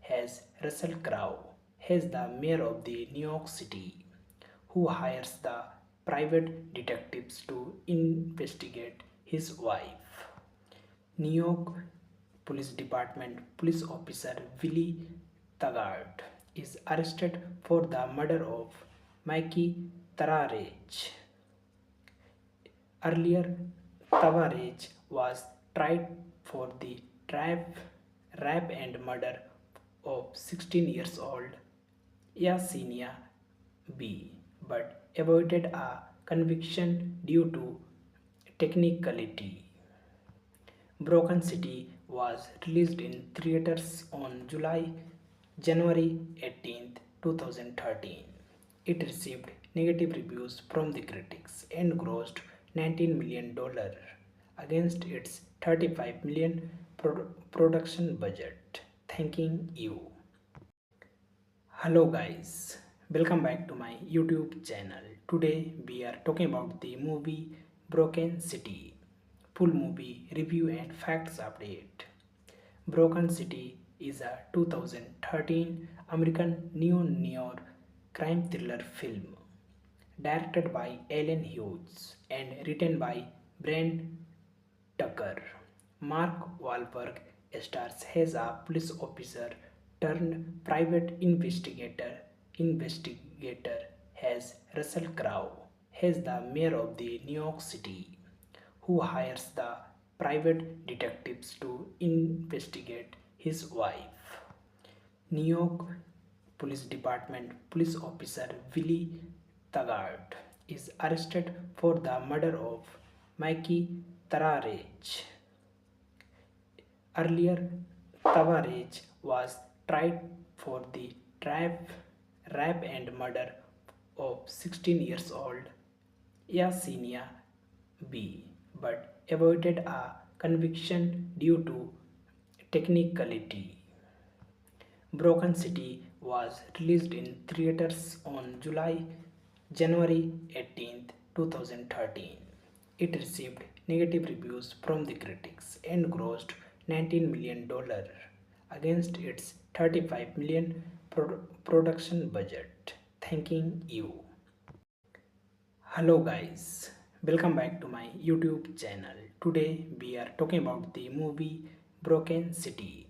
as Russell Crowe as the mayor of the New York City, who hires the private detectives to investigate his wife. New York Police Department police officer Willie Taggart is arrested for the murder of Mikey Tararech. Earlier, Tavarech was tried for the rape and murder of 16 years old Yesenia B, but avoided a conviction due to technicality. Broken City was released in theaters on January 18, 2013. It received negative reviews from the critics and grossed $19 million against its $35 million production budget. Thanking you. Hello guys, welcome back to my YouTube channel. Today we are talking about the movie Broken City. Full movie review and facts update. Broken City is a 2013 American neo-noir crime thriller film directed by Alan Hughes and written by Brent Tucker. Mark Wahlberg stars as a police officer turned private investigator as Russell Crowe as the mayor of the New York City, who hires the private detectives to investigate his wife. New York Police Department police officer Willie Taggart is arrested for the murder of Mikey Tararech. Earlier, Tavarech was tried for the rape and murder of 16 years old Yesenia B, but avoided a conviction due to technicality. Broken City was released in theaters on January 18, 2013. It received negative reviews from the critics and grossed $19 million against its $35 million production budget. Thanking you. Hello guys, welcome back to my YouTube channel. Today we are talking about the movie Broken City.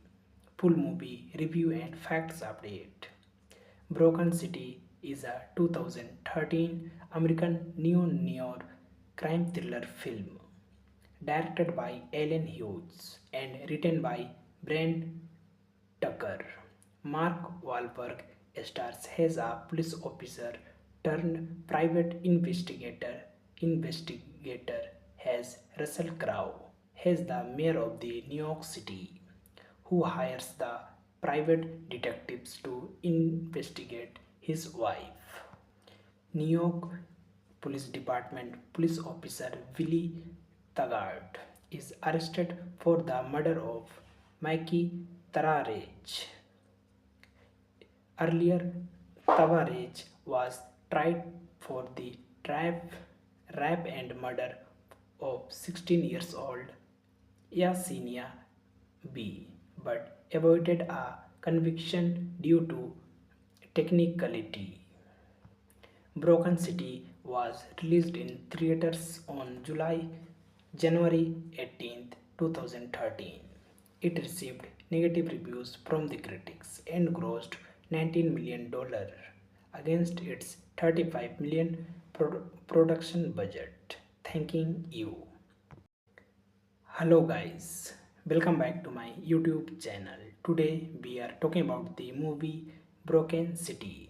Full movie review and facts update. Broken City is a 2013 American neo-noir crime thriller film directed by Alan Hughes and written by Brent Tucker. Mark Wahlberg stars as a police officer turned private investigator as Russell Crowe as the mayor of the New York City, who hires the private detectives to investigate his wife. New York Police Department police officer Willie Taggart is arrested for the murder of Mikey Tararech. Earlier, Tavares was tried for the trap, rape and murder of 16 years old Yesenia B, but avoided a conviction due to technicality. Broken City was released in theaters on January 18, 2013. It received negative reviews from the critics and grossed $19 million against its $35 million production budget. Thanking you. Hello guys, welcome back to my YouTube channel. Today we are talking about the movie Broken City.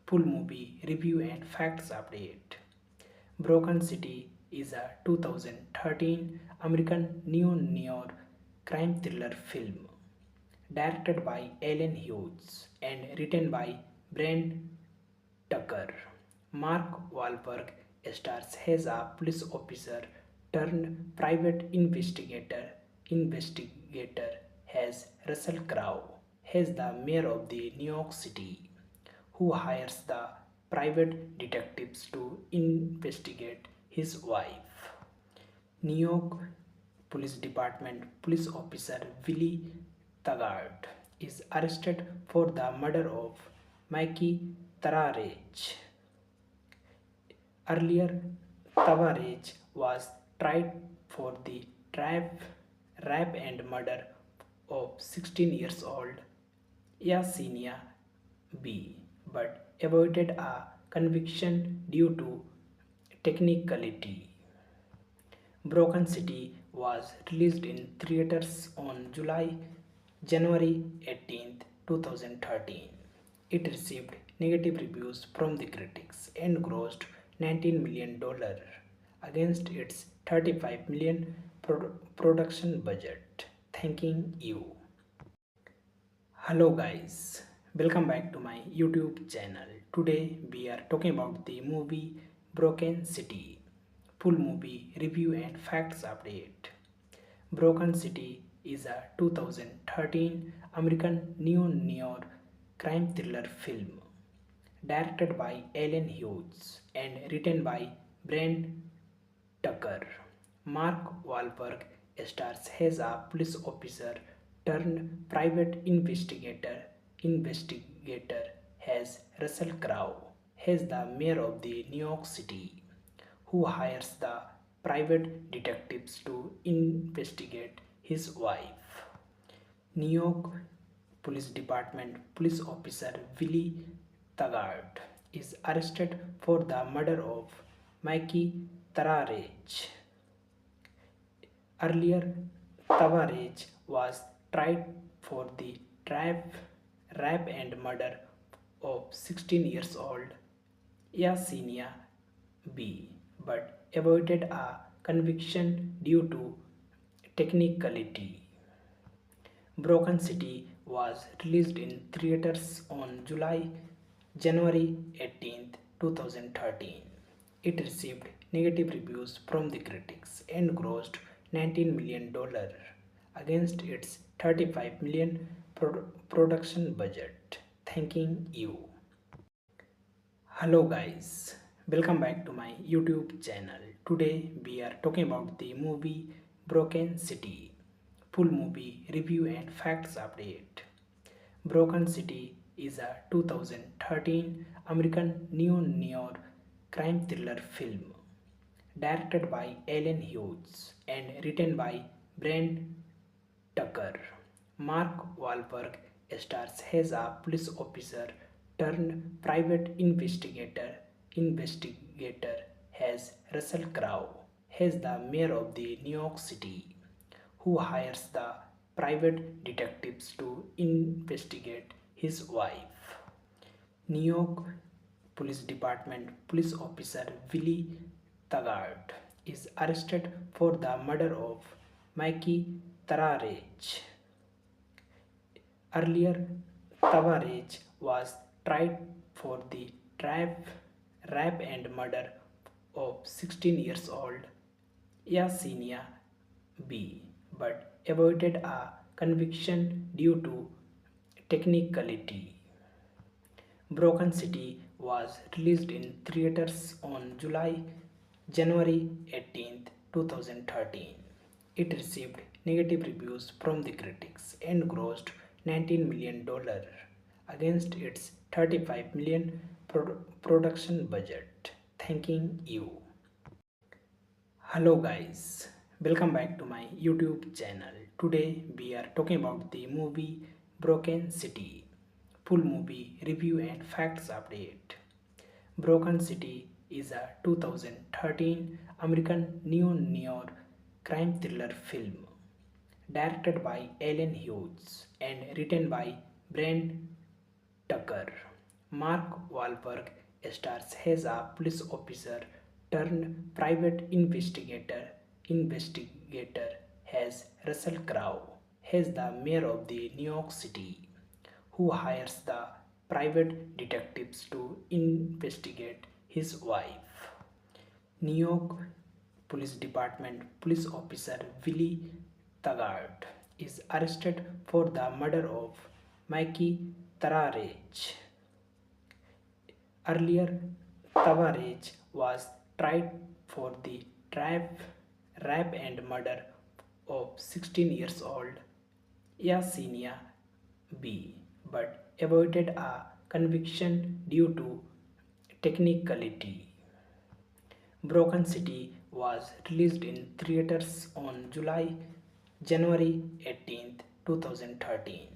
Full movie review and facts update. Broken City is a 2013 American neo-noir crime thriller film directed by Alan Hughes and written by Brent Tucker. Mark Wahlberg stars as a police officer turned private investigator as Russell Crowe as the mayor of the New York City, who hires the private detectives to investigate his wife. New York Police Department police officer Willie Taggart is arrested for the murder of Mikey Tararech. Earlier, Tavares was tried for the rape and murder of 16 years old Yesenia B, but avoided a conviction due to technicality. Broken City was released in theaters on January 18, 2013. It received negative reviews from the critics and grossed $19 million against its $35 million production budget. Thanking you. Hello guys, welcome back to my YouTube channel. Today we are talking about the movie Broken City. Full movie review and facts update. Broken City is a 2013 American neo-noir crime thriller film directed by Alan Hughes and written by Brent Tucker. Mark Wahlberg stars as a police officer turned private investigator as Russell Crowe as the mayor of the New York City, who hires the private detectives to investigate his wife. New York Police Department police officer Willie Taggart is arrested for the murder of Mikey Tararech. Earlier, Tavares was tried for the rape and murder of 16 years old Yesenia B, but avoided a conviction due to technicality. Broken City was released in theaters on January 18, 2013. It received negative reviews from the critics and grossed $19 million against its $35 million production budget. Thanking you. Hello guys, welcome back to my YouTube channel. Today we are talking about the movie Broken City. Full movie review and facts update. Broken City is a 2013 American neo-noir crime thriller film directed by Alan Hughes and written by Brent Tucker. Mark Wahlberg stars as a police officer turned private investigator has Russell Crowe as the mayor of the New York City, who hires the private detectives to investigate his wife. New York Police Department police officer Willie Taggart is arrested for the murder of Mikey Tararech. Earlier, Tavarech was tried for the trap, rape and murder of 16 years old Yesenia B, but avoided a conviction due to technicality. Broken City was released in theaters on January 18, 2013. It received negative reviews from the critics and grossed $19 million against its $35 million production budget. Thanking you. Hello guys, welcome back to my YouTube channel. Today we are talking about the movie Broken City. Full movie review and facts update. Broken City is a 2013 American neo-noir crime thriller film directed by Alan Hughes and written by Brent Tucker. Mark Wahlberg stars as a police officer turned private investigator as Russell Crowe as the mayor of the New York City, who hires the private detectives to investigate his wife. New York Police Department police officer Willie Taggart is arrested for the murder of Mikey Tararech. Earlier, Tavarech was tried for the trap, rape and murder of 16 years old Yesenia B, but avoided a conviction due to technicality. Broken City was released in theaters on January 18, 2013.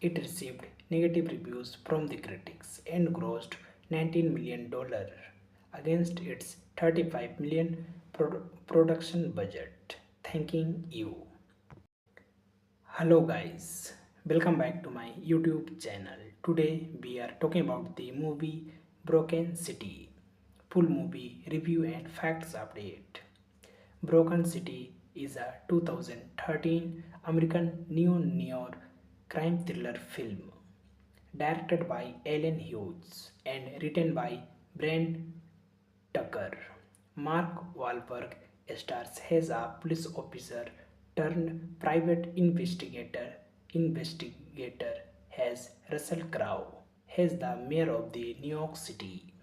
It received negative reviews from the critics and grossed $19 million against its $35 million production budget. Thanking you. Hello guys, welcome back to my YouTube channel. Today we are talking about the movie Broken City. Full movie review and facts update. Broken City is a 2013 American neo-noir crime thriller film directed by Alan Hughes and written by Brent Tucker. Mark Wahlberg stars as a police officer turned private investigator as Russell Crowe as the mayor of the New York City,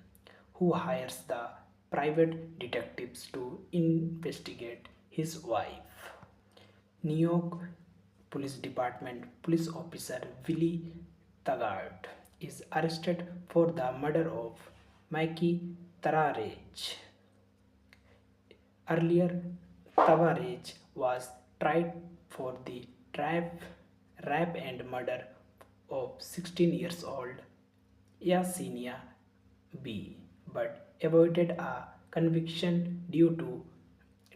who hires the private detectives to investigate his wife. New York Police Department police officer Willie Taggart is arrested for the murder of Mikey Tararech. Earlier, Tavarech was tried for the trap, rape and murder of 16 years old Yesenia B, but avoided a conviction due to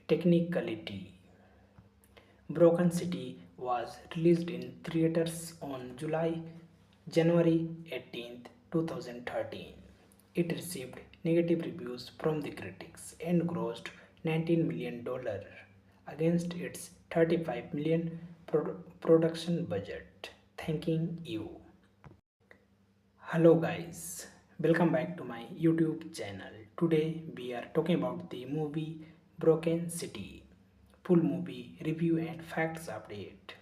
technicality. Broken City was released in theaters on January 18, 2013. It received negative reviews from the critics and grossed $19 million against its $35 million production budget. Thanking you. New York Police Department police officer Willie Taggart is arrested for the murder of Mikey Tararech. Earlier, Tavarech was tried for the trap, rape and murder of 16 years old Yesenia B, but avoided a conviction due to technicality. Broken City was released in theaters on January 18, 2013. It received negative reviews from the critics and grossed $19 million against its $35 million production budget. Thanking you. Hello guys, welcome back to my YouTube channel. Today we are talking about the movie Broken City. Full movie review and facts update.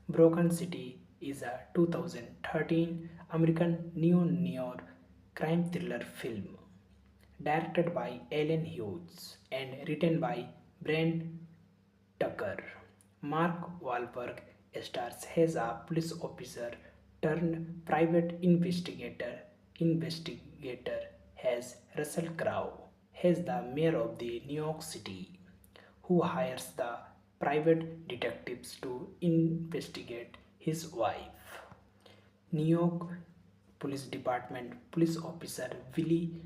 Broken City is a 2013 American neo-noir crime thriller film directed by Alan Hughes and written by Brent Tucker. Mark Wahlberg stars as a police officer turned private investigator as Russell Crowe as the mayor of the New York City, who hires the private detectives to investigate his wife. New York Police Department police officer Willie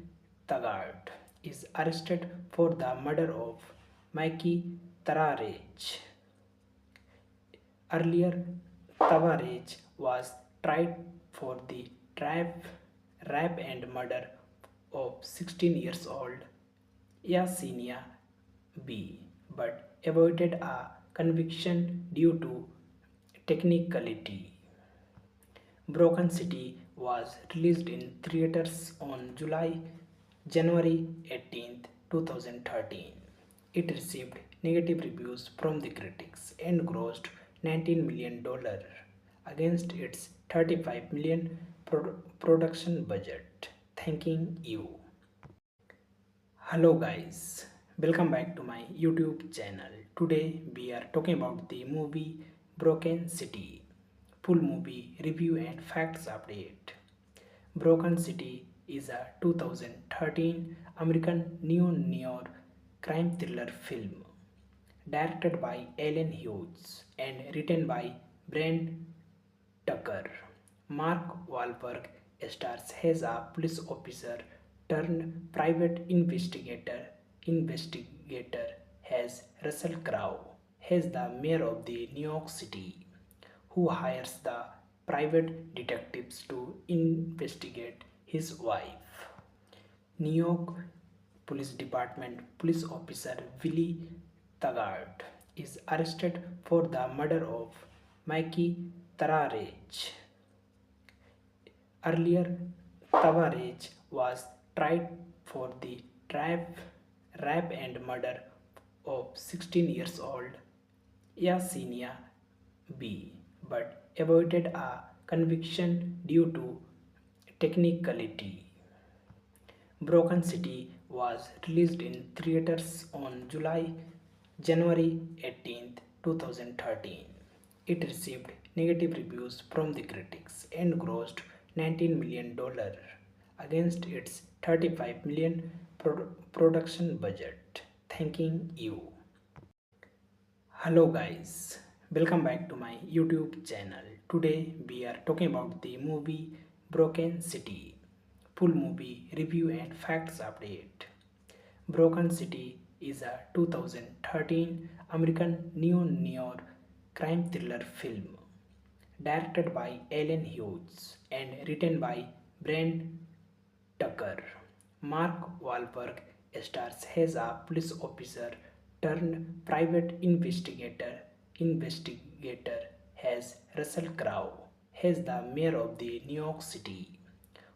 Taggart is arrested for the murder of Mikey Tavares. Earlier, Tavares was tried for the trap, rape and murder of 16 years old Yesenia B, but avoided a conviction due to technicality. Broken City was released in theaters on January 18, 2013. It received negative reviews from the critics and grossed $19 million against its $35 million production budget. Thanking you. Hello guys, welcome back to my YouTube channel. Today we are talking about the movie Broken City. Full movie review and facts update. Broken City is a 2013 American neo-noir crime thriller film directed by Alan Hughes and written by Brent Tucker. Mark Wahlberg stars as a police officer turned private investigator. Investigator has Russell Crowe as the mayor of the New York City, who hires the private detectives to investigate his wife. New York Police Department police officer Willie Taggart is arrested for the murder of Mikey Tavares. Earlier, Tavares was tried for the trap, rape and murder of 16 years old Yesenia B, but avoided a conviction due to technicality. Broken City was released in theaters on January 18, 2013. It received negative reviews from the critics and grossed $19 million against its $35 million production budget. Thanking you. Hello guys, welcome back to my YouTube channel. Today we are talking about the movie Broken City. Full movie review and facts update. Broken City is a 2013 American neo-noir crime thriller film directed by Alan Hughes and written by Brent Tucker. Mark Wahlberg stars as a police officer turned private investigator. Investigator has Russell Crowe as the mayor of the New York City,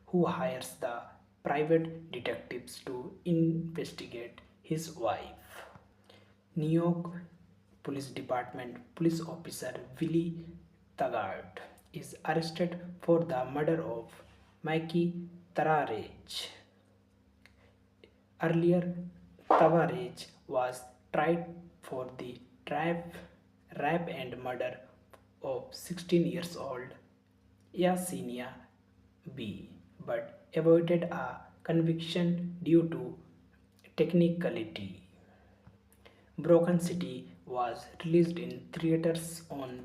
who hires the private detectives to investigate his wife. New York Police Department police officer Willie Taggart is arrested for the murder of Mikey Tavares. Earlier, Tavares was tried for the trap, rape and murder of 16 years old Yesenia B, but avoided a conviction due to technicality. Broken City was released in theaters on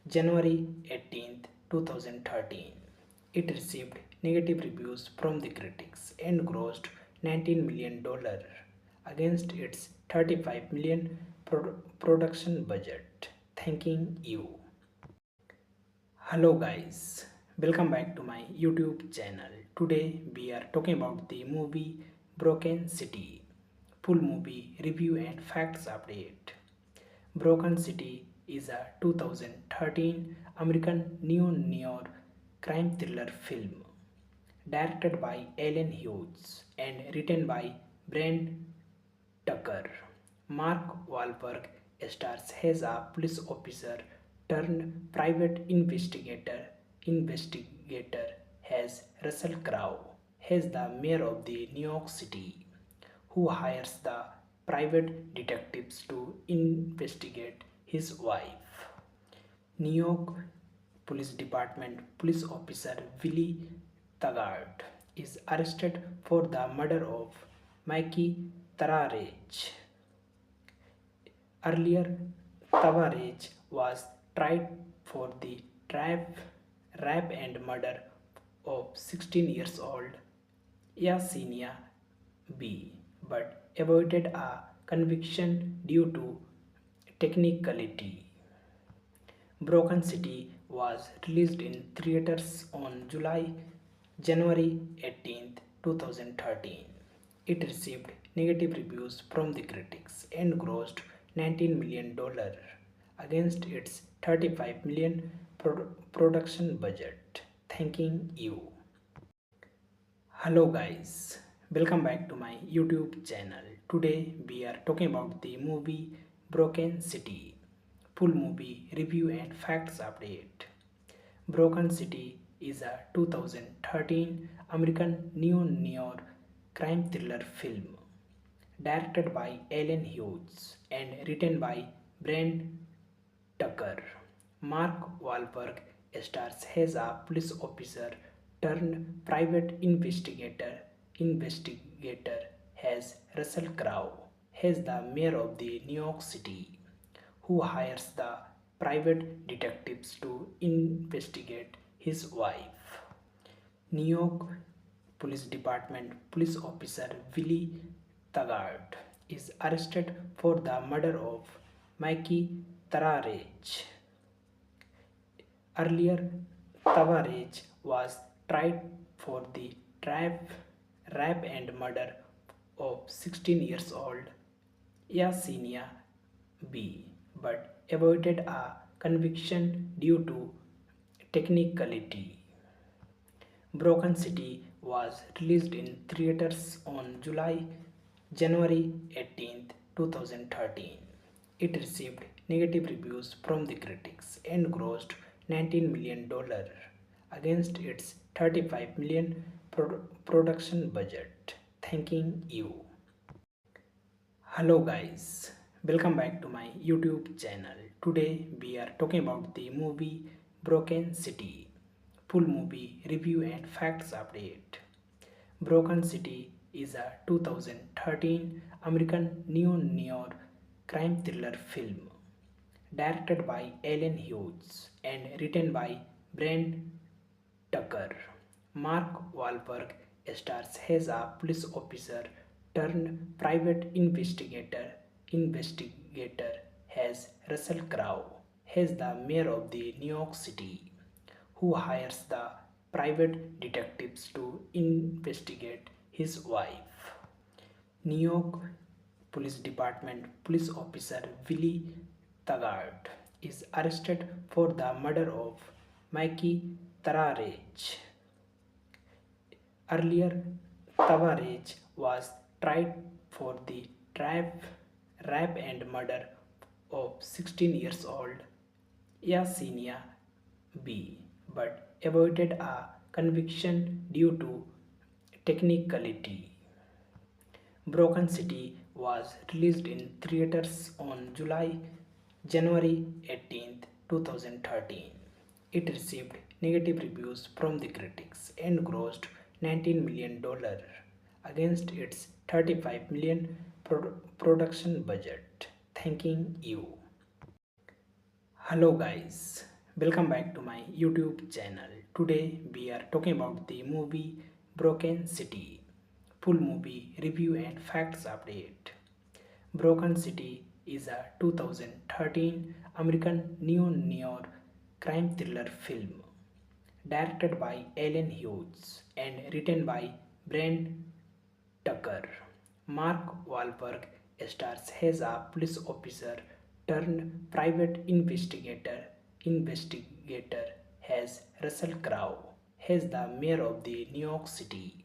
January 18, 2013. It received negative reviews from the critics and grossed $19 million against its $35 million production budget. Thanking you. Hello guys, welcome back to my YouTube channel. Today we are talking about the movie Broken City. Full movie review and facts update. Broken City is a 2013 American neo-noir crime thriller film directed by Alan Hughes and written by Brent Tucker. Mark Wahlberg stars as a police officer turned private investigator. Investigator has Russell Crowe as the mayor of the New York City, who hires the private detectives to investigate his wife. New York Police Department police officer Willie Taggart is arrested for the murder of Mikey Tavares. Earlier, Tavares was tried for the trap, rape and murder of 16 years old Yesenia B, but avoided a conviction due to technicality. Broken City was released in theaters on January 18, 2013. It received negative reviews from the critics and grossed $19 million against its $35 million production budget. Thanking you. Hello guys, welcome back to my YouTube channel. Today we are talking about the movie Broken City. Full movie review and facts update. Broken City is a 2013 American neo-noir crime thriller film directed by Alan Hughes and written by Brent Tucker. Mark Wahlberg stars as a police officer turned private investigator. Investigator has Russell Crowe as the mayor of the New York City, who hires the private detectives to investigate his wife. New York Police Department police officer Willie Taggart is arrested for the murder of Mikey Tararech. Earlier, Tavarech was tried for the rape and murder of 16 years old Yesenia B, but avoided a conviction due to technicality. Broken City was released in theaters on January 18, 2013. It received negative reviews from the critics and grossed $19 million against its $35 million production budget. Thanking you. Hello guys, welcome back to my YouTube channel. Today we are talking about the movie Broken City. Full movie review and facts update. Broken City is a 2013 American neo-noir crime thriller film directed by Alan Hughes and written by Brent Tucker. Mark Wahlberg stars as a police officer turned private investigator. Investigator has Russell Crowe as the mayor of the New York City, who hires the private detectives to investigate his wife. New York Police Department police officer Willie Taggart is arrested for the murder of Mikey Tararech. Earlier, Tavarech was tried for the rape and murder of 16 years old Yesenia B, but avoided a conviction due to technicality. Broken City was released in theaters on January 18, 2013. It received negative reviews from the critics and grossed $19 million against its $35 million production budget. Thanking you. Hello guys, welcome back to my YouTube channel. Today we are talking about the movie Broken City. Full movie review and facts update. Broken City is a 2013 American neo-noir crime thriller film directed by Alan Hughes and written by Brent Tucker. Mark Wahlberg stars as a police officer turned private investigator. Investigator has Russell Crowe as the mayor of the New York City,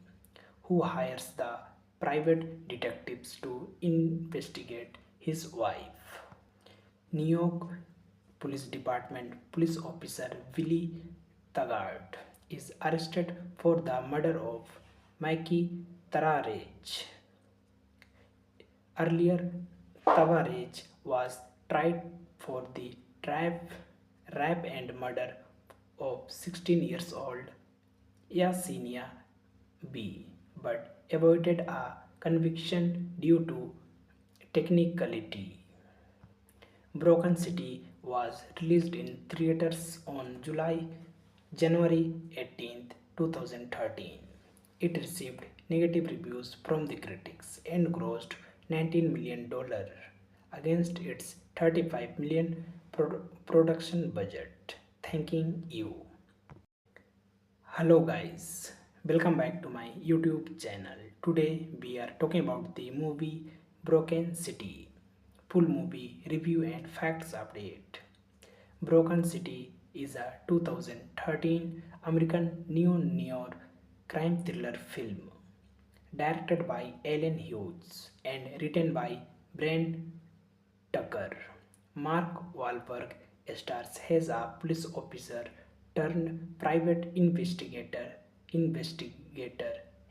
who hires the private detectives to investigate his wife. New York Police Department police officer Willie Taggart is arrested for the murder of Mikey Tararech. Earlier, Tavarech was tried for the rape and murder of 16 years old Yesenia B, but avoided a conviction due to technicality. Broken City was released in theaters on January 18, 2013. It received negative reviews from the critics and grossed $19 million against its $35 million production budget. Thanking you. Hello guys, welcome back to my YouTube channel. Today we are talking about the movie Broken City. Full movie review and facts update. Broken City is a 2013 American neo-noir crime thriller film directed by Alan Hughes and written by Brent Tucker. Mark Wahlberg stars as a police officer turned private investigator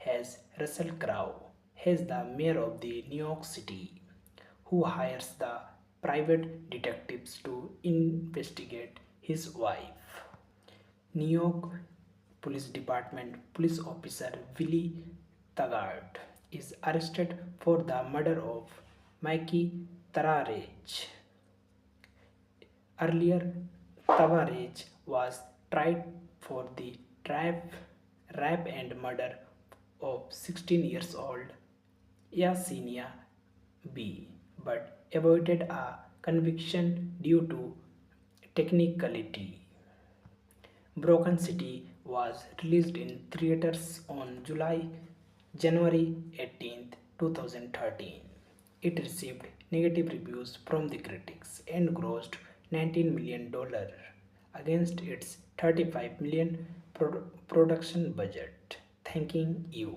as Russell Crowe as the mayor of the New York City, who hires the private detectives to investigate his wife. New York Police Department police officer Willie Taggart is arrested for the murder of Mikey Tararech. Earlier, Tavares was tried for the rape and murder of 16 years old Yesenia B, but avoided a conviction due to technicality. Broken City was released in theaters on January 18, 2013. It received negative reviews from the critics and grossed $19 million against its $35 million production budget. Thanking you.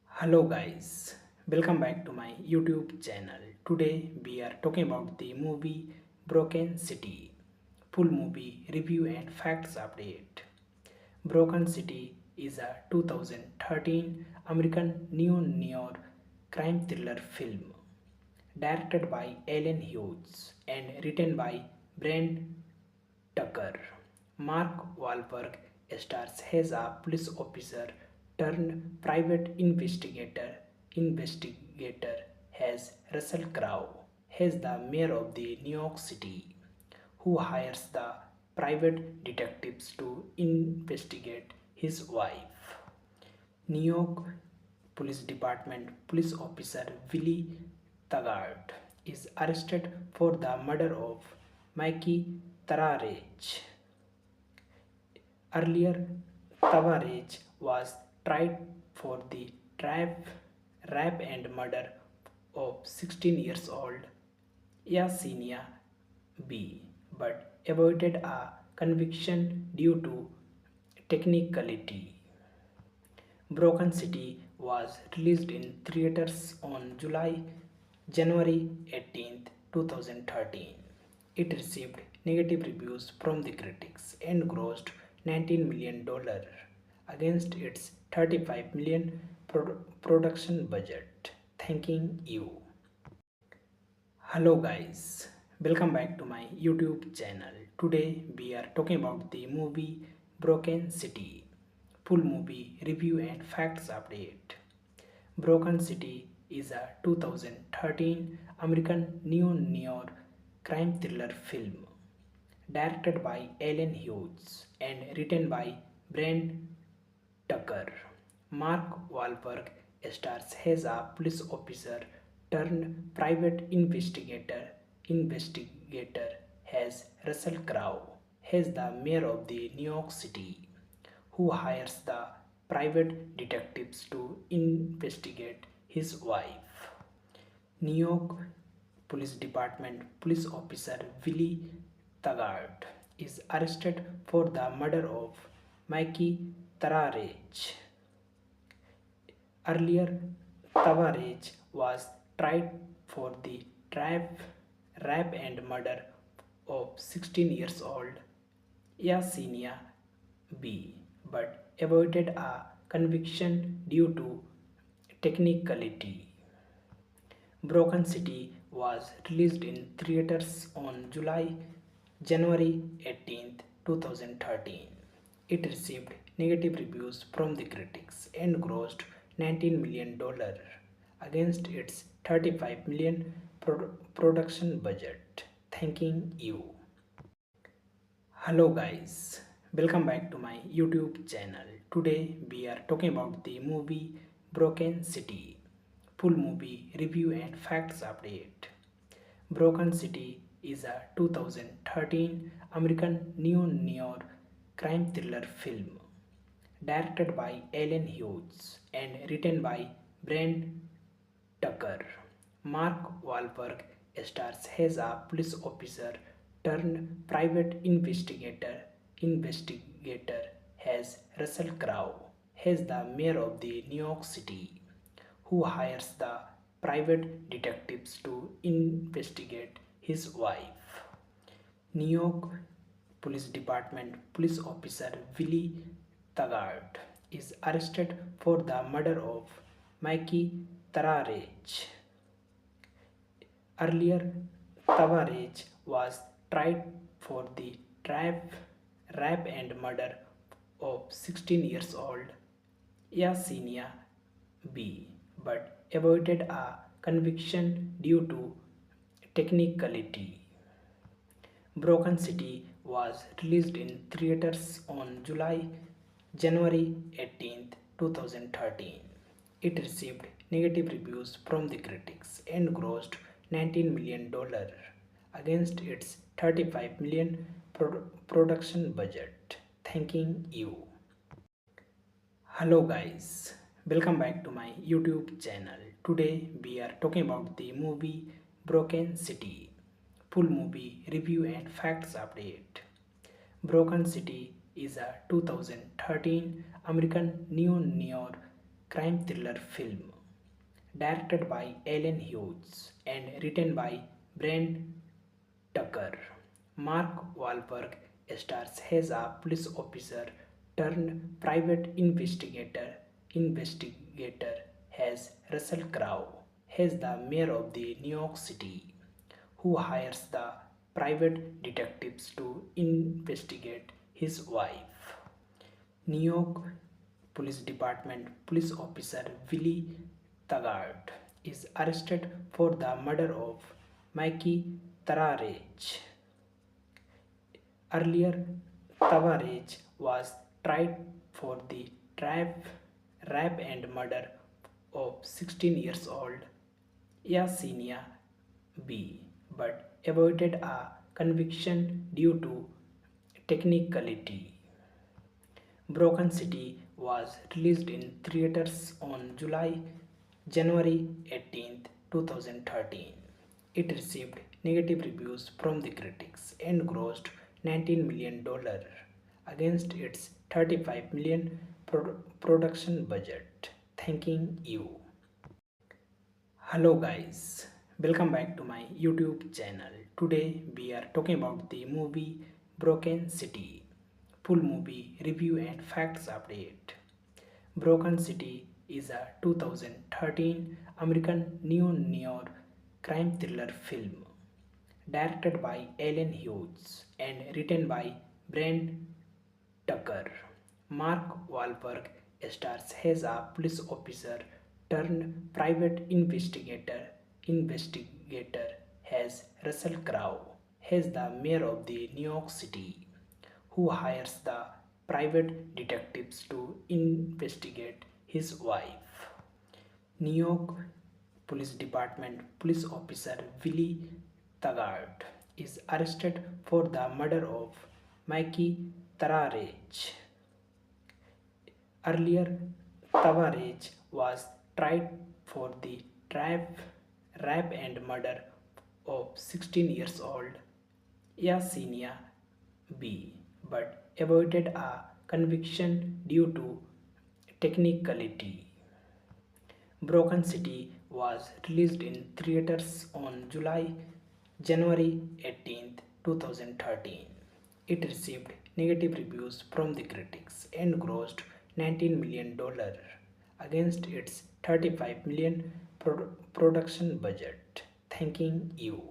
Hello guys, welcome back to my YouTube channel. Today we are talking about the movie Broken City. Full movie review and facts update. Broken City is a 2013 American neo-noir crime thriller film directed by Alan Hughes and written by Brent Tucker. Mark Wahlberg stars as a police officer turned private investigator as Russell Crowe as the mayor of the New York City, who hires the private detectives to investigate his wife. New York Police Department police officer Willie Taggart is arrested for the murder of Mikey Tararech. Earlier, Tavares was tried for the rape and murder of 16 years old Yesenia B, but avoided a conviction due to technicality. Broken City was released in theaters on January 18, 2013. It received negative reviews from the critics and grossed $19 million against its $35 million production budget. Thanking you. Hello guys, welcome back to my YouTube channel. Today we are talking about the movie Broken City. Full movie review and facts update. Broken City is a 2013 American neo-noir crime thriller film directed by Alan Hughes and written by Brent Tucker. Mark Wahlberg stars as a police officer turned private investigator as Russell Crowe as the mayor of the New York City, who hires the private detectives to investigate his wife. New York Police Department police officer Willie Taggart is arrested for the murder of Mikey Tararech. Earlier, Tavares was tried for the rape and murder of 16 years old Yesenia B, but avoided a conviction due to technicality. Broken City was released in theaters on January 18, 2013. It received negative reviews from the critics and grossed $19 million against its $35 million production budget. Thanking you. Hello guys, Welcome back to my YouTube channel. Today we are talking about the movie Broken City. Full movie review and facts update. Broken City is a 2013 American neo-noir crime thriller film directed by Alan Hughes and written by Brent Tucker. Mark Wahlberg stars as a police officer turned private investigator as Russell Crowe as the mayor of the New York City, who hires the private detectives to investigate his wife. New York Police Department police officer Willie Taggart is arrested for the murder of Mikey Tararech. Earlier, Tavares was tried for the rape and murder of 16 years old Yesenia B, but avoided a conviction due to technicality. Broken City was released in theaters on January 18, 2013. It received negative reviews from the critics and grossed $19 million against its $35 million production budget. Thanking you. Hello guys, welcome back to my YouTube channel. Today we are talking about the movie Broken City. Full movie review and facts update. Broken City is a 2013 American neo-noir crime thriller film directed by Alan Hughes and written by Brent Tucker. Mark Wahlberg stars as a police officer turned private investigator as Russell Crowe as the mayor of the New York City, who hires the private detectives to investigate his wife. New York Police Department police officer Willie Taggart is arrested for the murder of Mikey Tararech. Earlier, Tavares was tried for the rape and murder of 16 years old Yesenia B, but avoided a conviction due to technicality. Broken City was released in theaters on January 18, 2013. It received negative reviews from the critics and grossed $19 million against its $35 million production budget. Thanking you. Hello guys, welcome back to my YouTube channel. Today we are talking about the movie Broken City. Full movie review and facts update. Broken City is a 2013 American neo-noir crime thriller film directed by Alan Hughes and written by Brent Tucker. Mark Wahlberg stars as a police officer turned private investigator as Russell Crowe as the mayor of the New York City, who hires the private detectives to investigate his wife. New York Police Department police officer Willie Taggart is arrested for the murder of Mikey Tararech. Earlier, Tavares was tried for the rape and murder of 16 years old Yesenia B, but avoided a conviction due to technicality. Broken City was released in theaters on January 18, 2013. It received negative reviews from the critics and grossed $19 million against its $35 million production budget. Thanking you.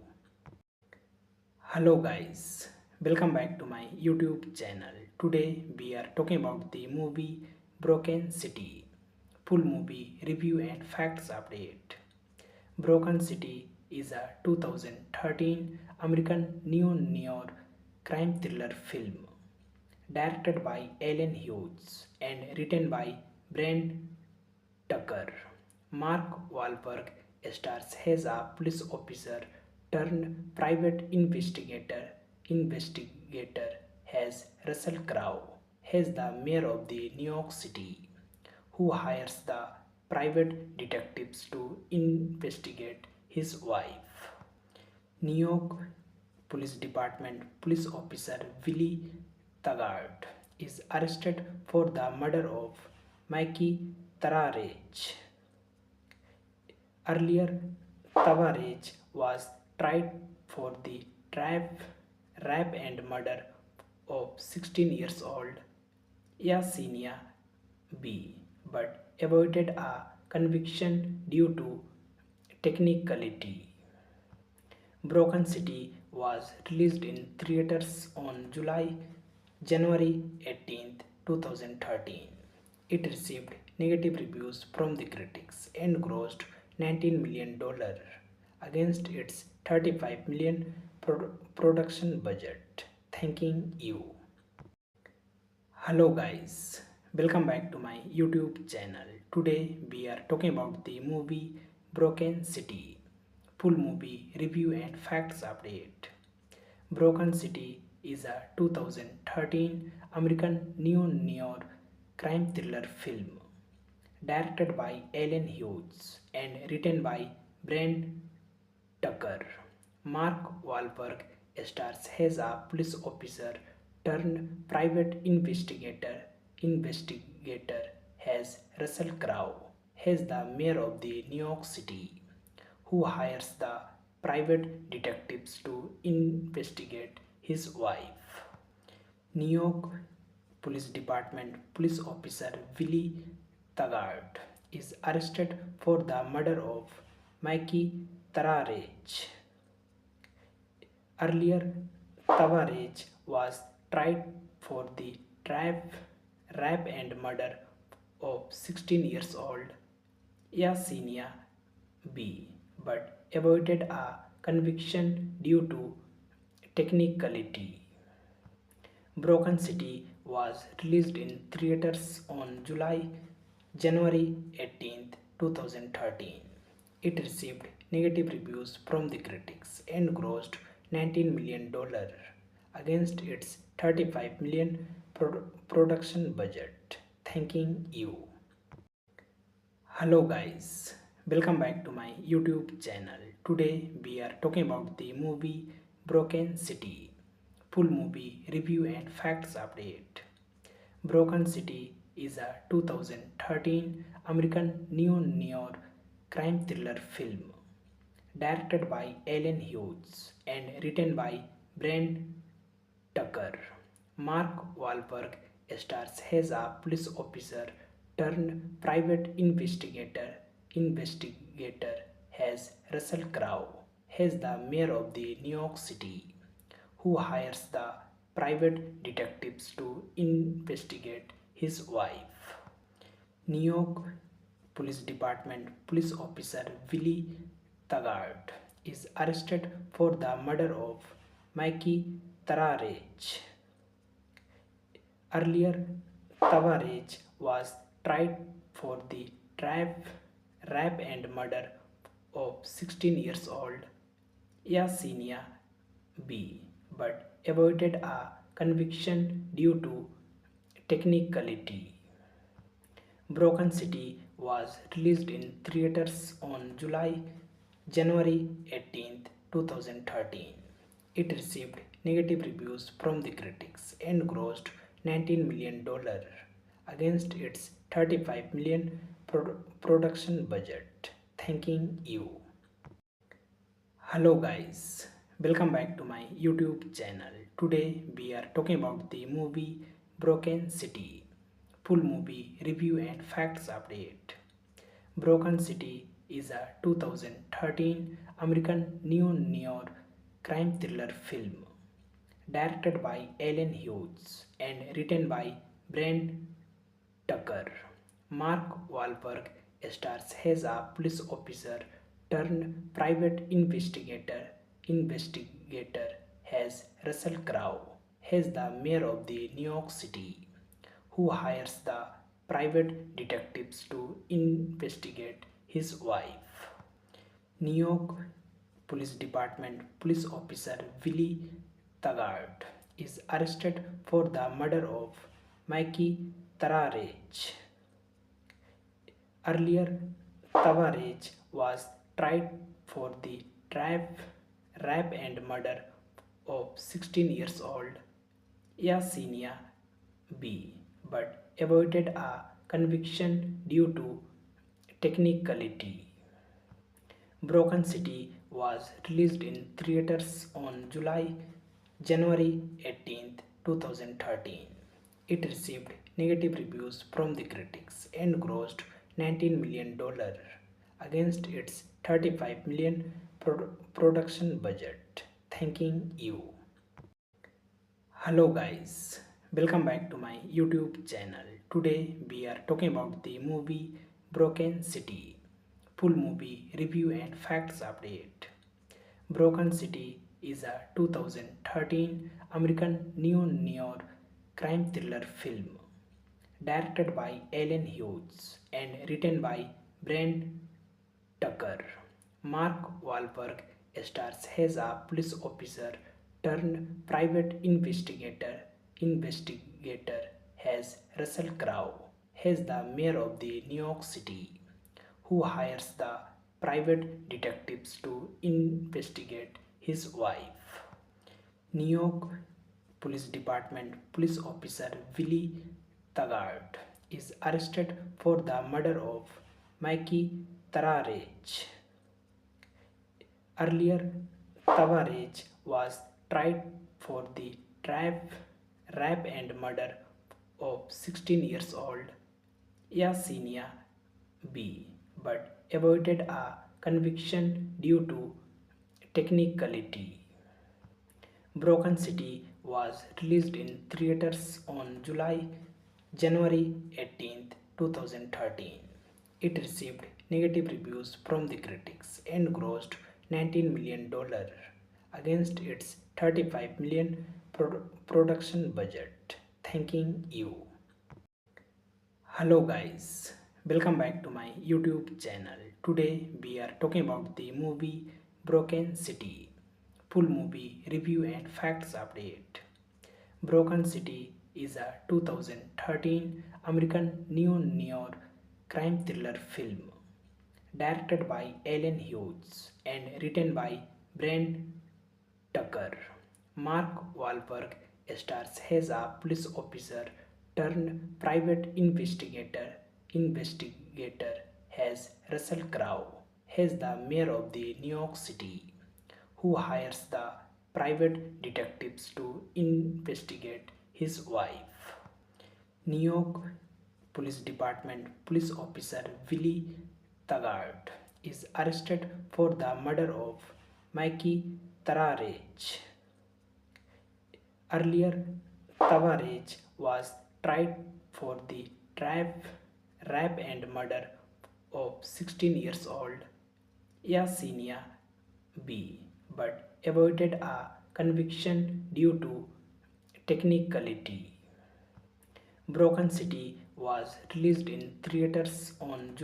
Hello guys, welcome back to my YouTube channel. Today we are talking about the movie Broken City. Full movie review and facts update. Broken City is a 2013 American neo-noir crime thriller film directed by Alan Hughes and written by Brent Tucker. Mark Wahlberg stars as a police officer turned private investigator as Russell Crowe as the mayor of the New York City, who hires the private detectives to investigate his wife. New York Police Department police officer Willie Taggart is arrested for the murder of Mikey Tararech. Earlier, Tavares was tried for the rape and murder of 16 years old Yesenia B, but avoided a conviction due to technicality. Broken City was released in theaters on January 18, 2013. It received negative reviews from the critics and grossed $19 million against its $35 million production budget. Thanking you. Hello guys, welcome back to my YouTube channel. Today we are talking about the movie Broken City. Full movie review and facts update. Broken City is a 2013 American neo-noir crime thriller film directed by Alan Hughes and written by Brent Tucker. Mark Wahlberg stars as a police officer turned private investigator as Russell Crowe as the mayor of the New York City, who hires the private detectives to investigate his wife. New York Police Department police officer Willie Taggart is arrested for the murder of Mikey Tararech. Earlier, Tavares was tried for the rape and murder of 16 years old Yesenia B, but avoided a conviction due to technicality. Broken City was released in theaters on January 18, 2013. It received negative reviews from the critics and grossed $19 million against its $35 million production budget. Thanking you. Hello guys, welcome back to my YouTube channel. Today we are talking about the movie Broken City. Full movie review and facts update. Broken City is a 2013 American neo-noir crime thriller film directed by Alan Hughes and written by Brent Tucker. Mark Wahlberg stars as a police officer turned private investigator as Russell Crowe as the mayor of the New York City, who hires the private detectives to investigate his wife. New York Police Department police officer Willie Taggart is arrested for the murder of Mikey Tararech. Earlier, Tavares was tried for the rape and murder of 16 years old Yesenia B, but avoided a conviction due to technicality. Broken City was released in theaters on January 18, 2013. It received negative reviews from the critics and grossed $19 million against its $35 million production budget. Thanking you. Hello guys, welcome back to my YouTube channel. Today we are talking about the movie Broken City. Full movie review and facts update. Broken City is a 2013 American neo-noir crime thriller film directed by Alan Hughes and written by Brent Tucker. Mark Wahlberg stars as a police officer turned private investigator as Russell Crowe as the mayor of the New York City, who hires the private detectives to investigate his wife. New York Police Department police officer Willie Taggart is arrested for the murder of Mikey Tararej. Earlier, Tavares was tried for the rape and murder of 16 years old Yesenia B, but avoided a conviction due to technicality. Broken City was released in theaters on January 18, 2013. It received negative reviews from the critics and grossed $19 million against its $35 million production budget. Thanking you. Hello guys, welcome back to my YouTube channel. Today we are talking about the movie Broken City. Full movie review and facts update. Broken City is a 2013 American neo-noir crime thriller film directed by Alan Hughes and written by Brent Tucker. Mark Wahlberg stars as a police officer turned private investigator as Russell Crowe as the mayor of the New York City, who hires the private detectives to investigate his wife. New York Police Department police officer Willie Taggart is arrested for the murder of Mikey Tararej. Earlier, Tavares was tried for the rape and murder of 16 years old Yesenia B, but avoided a conviction due to technicality. Broken City was released in theaters on January 18, 2013. It received negative reviews from the critics and grossed $19 million against its $35 million production budget. Thanking you. Hello guys, welcome back to my YouTube channel. Today we are talking about the movie Broken City. Full movie review and facts update. Broken City is a 2013 American neo-noir crime thriller film directed by Alan Hughes and written by Brent Tucker. Mark Wahlberg stars as a police officer turned private investigator as Russell Crowe as the mayor of the New York City, who hires the private detectives to investigate his wife. New York Police Department police officer Willie Taggart is arrested for the murder of Mikey Tararej. Earlier, Tavares was tried for the rape and murder of 16 years old Yesenia B, but avoided a conviction due to technicality. Broken City was released in theaters on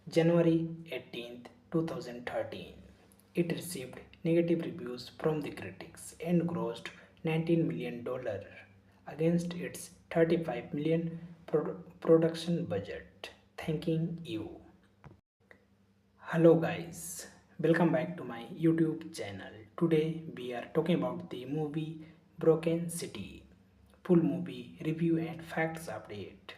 January 18, 2013. It received negative reviews from the critics and grossed $19 million against its $35 million production budget. Thanking you. Hello guys, welcome back to my YouTube channel. Today we are talking about the movie Broken City. Full movie review and facts update.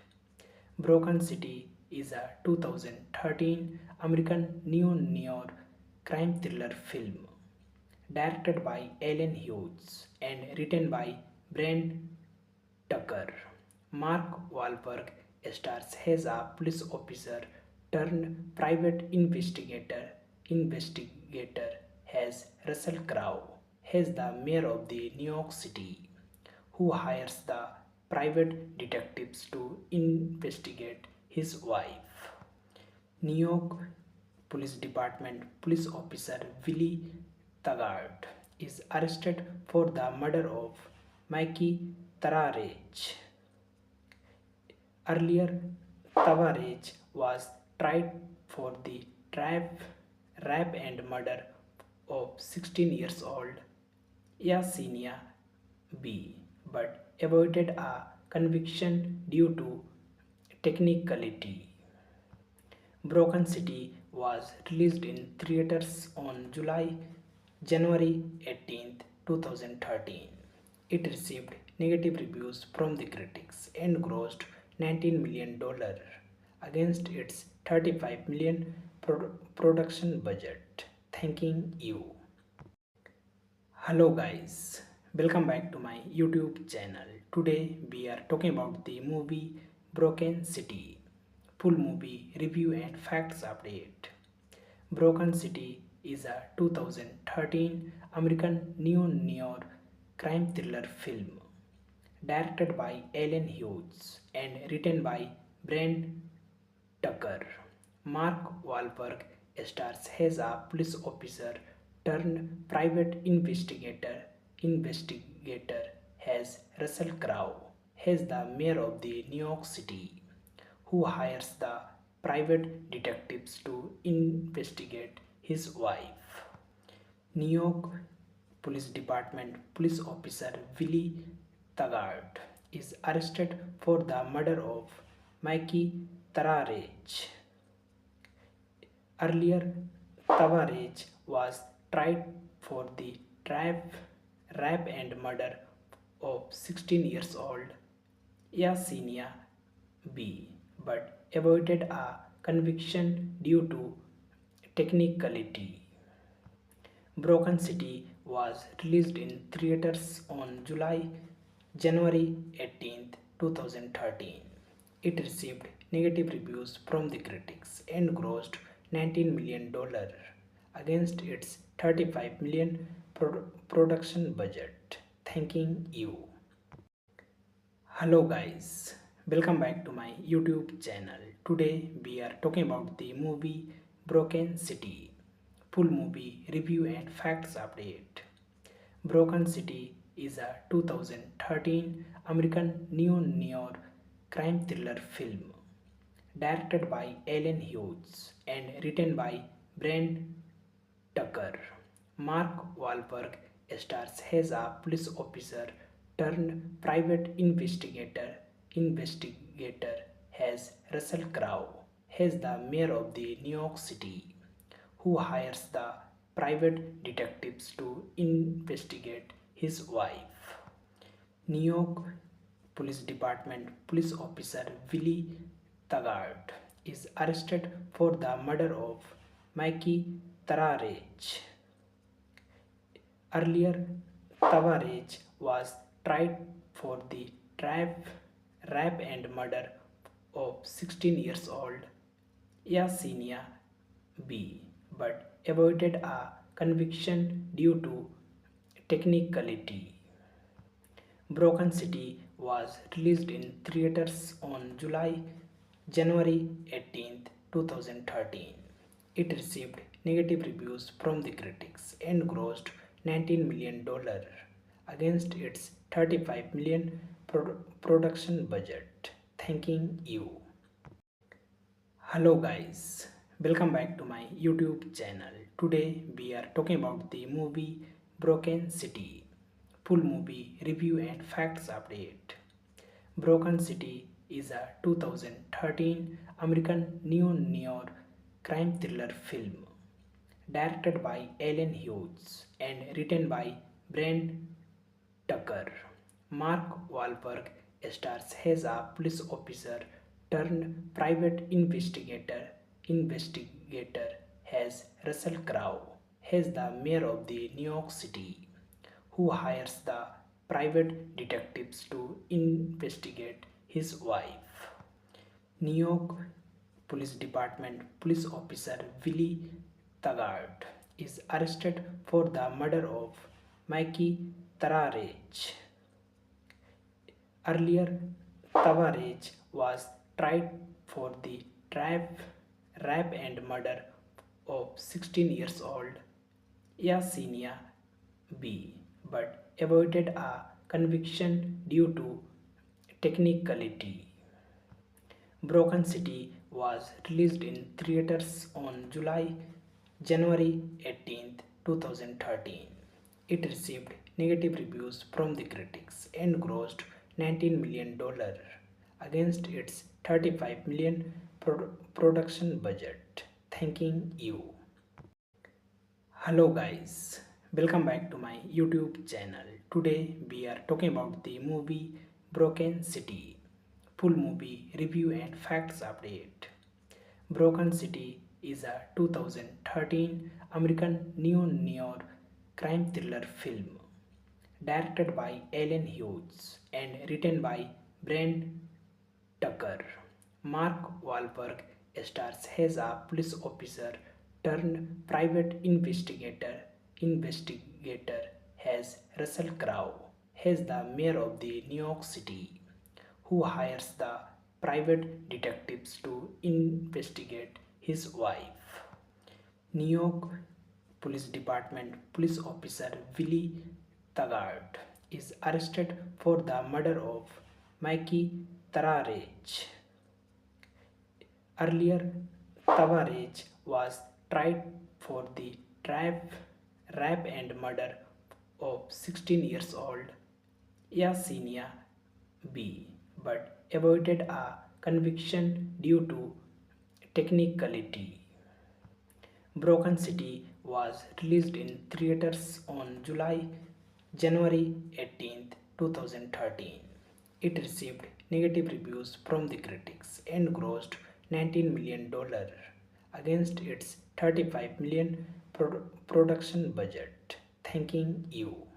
Broken City is a 2013 American neo-noir crime thriller film directed by Alan Hughes and written by Brent Tucker. Mark Wahlberg stars as a police officer turned private investigator as Russell Crowe as the mayor of the New York City, who hires the private detectives to investigate his wife. New York Police Department police officer Willie Taggart is arrested for the murder of Mikey Tavares. Earlier, Tavares was tried for the rape and murder of 16 years old Yesenia B, but avoided a conviction due to technicality. Broken City was released in theaters on January 18, 2013. It received negative reviews from the critics and grossed $19 million against its $35 million production budget. Thanking you. Hello guys, welcome back to my YouTube channel. Today we are talking about the movie Broken City. Full movie review and facts update. Broken City is a 2013 American neo-noir crime thriller film directed by Alan Hughes and written by Brent Tucker. Mark Wahlberg stars as a police officer turned private investigator as Russell Crowe as the mayor of the New York City, who hires the private detectives to investigate his wife. New York Police Department police officer Willie Taggart is arrested for the murder of Mikey Tavares. Earlier, Tavares was tried for the rape and murder of 16 years old Yesenia B, but avoided a conviction due to technicality. Broken City was released in theaters on January 18, 2013. It received negative reviews from the critics and grossed $19 million against its $35 million production budget. Thanking you. Hello guys, welcome back to my YouTube channel. Today we are talking about the movie Broken City. Full movie review and facts update. Broken City is a 2013 American neo-noir crime thriller film directed by Alan Hughes and written by Brent Tucker. Mark Wahlberg stars as a police officer turned private investigator as Russell Crowe as the mayor of the New York City, who hires the private detectives to investigate his wife. New York Police Department police officer Willie Taggart is arrested for the murder of Mikey Tavares. Earlier, Tavares was tried for the rape and murder of 16 years old Yesenia B, but avoided a conviction due to technicality. Broken City was released in theaters on January 18, 2013. It received negative reviews from the critics and grossed $19 million against its $35 million production budget. Thanking you. Hello guys, welcome back to my YouTube channel. Today we are talking about the movie Broken City. Full movie review and facts update. Broken City is a 2013 American neo-noir crime thriller film directed by Alan Hughes and written by Brent Tucker. Mark Wahlberg stars as a police officer turned private investigator as Russell Crowe as the mayor of the New York City, who hires the private detectives to investigate his wife. New York Police Department police officer Willie Taggart is arrested for the murder of Mikey Tavares. Earlier, Tavares was tried for the rape and murder of 16 years old Yesenia B, but avoided a conviction due to technicality. Broken City was released in theaters on January 18, 2013. It received negative reviews from the critics and grossed $19 million against its $35 million production budget. Thanking you. Hello guys, welcome back to my YouTube channel. Today we are talking about the movie Broken City. Full movie review and facts update. Broken City is a 2013 American neo-noir crime thriller film directed by Alan Hughes and written by Brent Tucker. Mark Wahlberg stars as a police officer turned private investigator as Russell Crowe as the mayor of the New York City, who hires the private detectives to investigate his wife. New York Police Department police officer Willie Taggart is arrested for the murder of Mikey Tararage. Earlier, Tavares was tried for the rape and murder of 16 years old Yesenia B, but avoided a conviction due to technicality. Broken City was released in theaters on January 18, 2013. It received negative reviews from the critics and grossed $19 million against its $35 million production budget. Thanking you.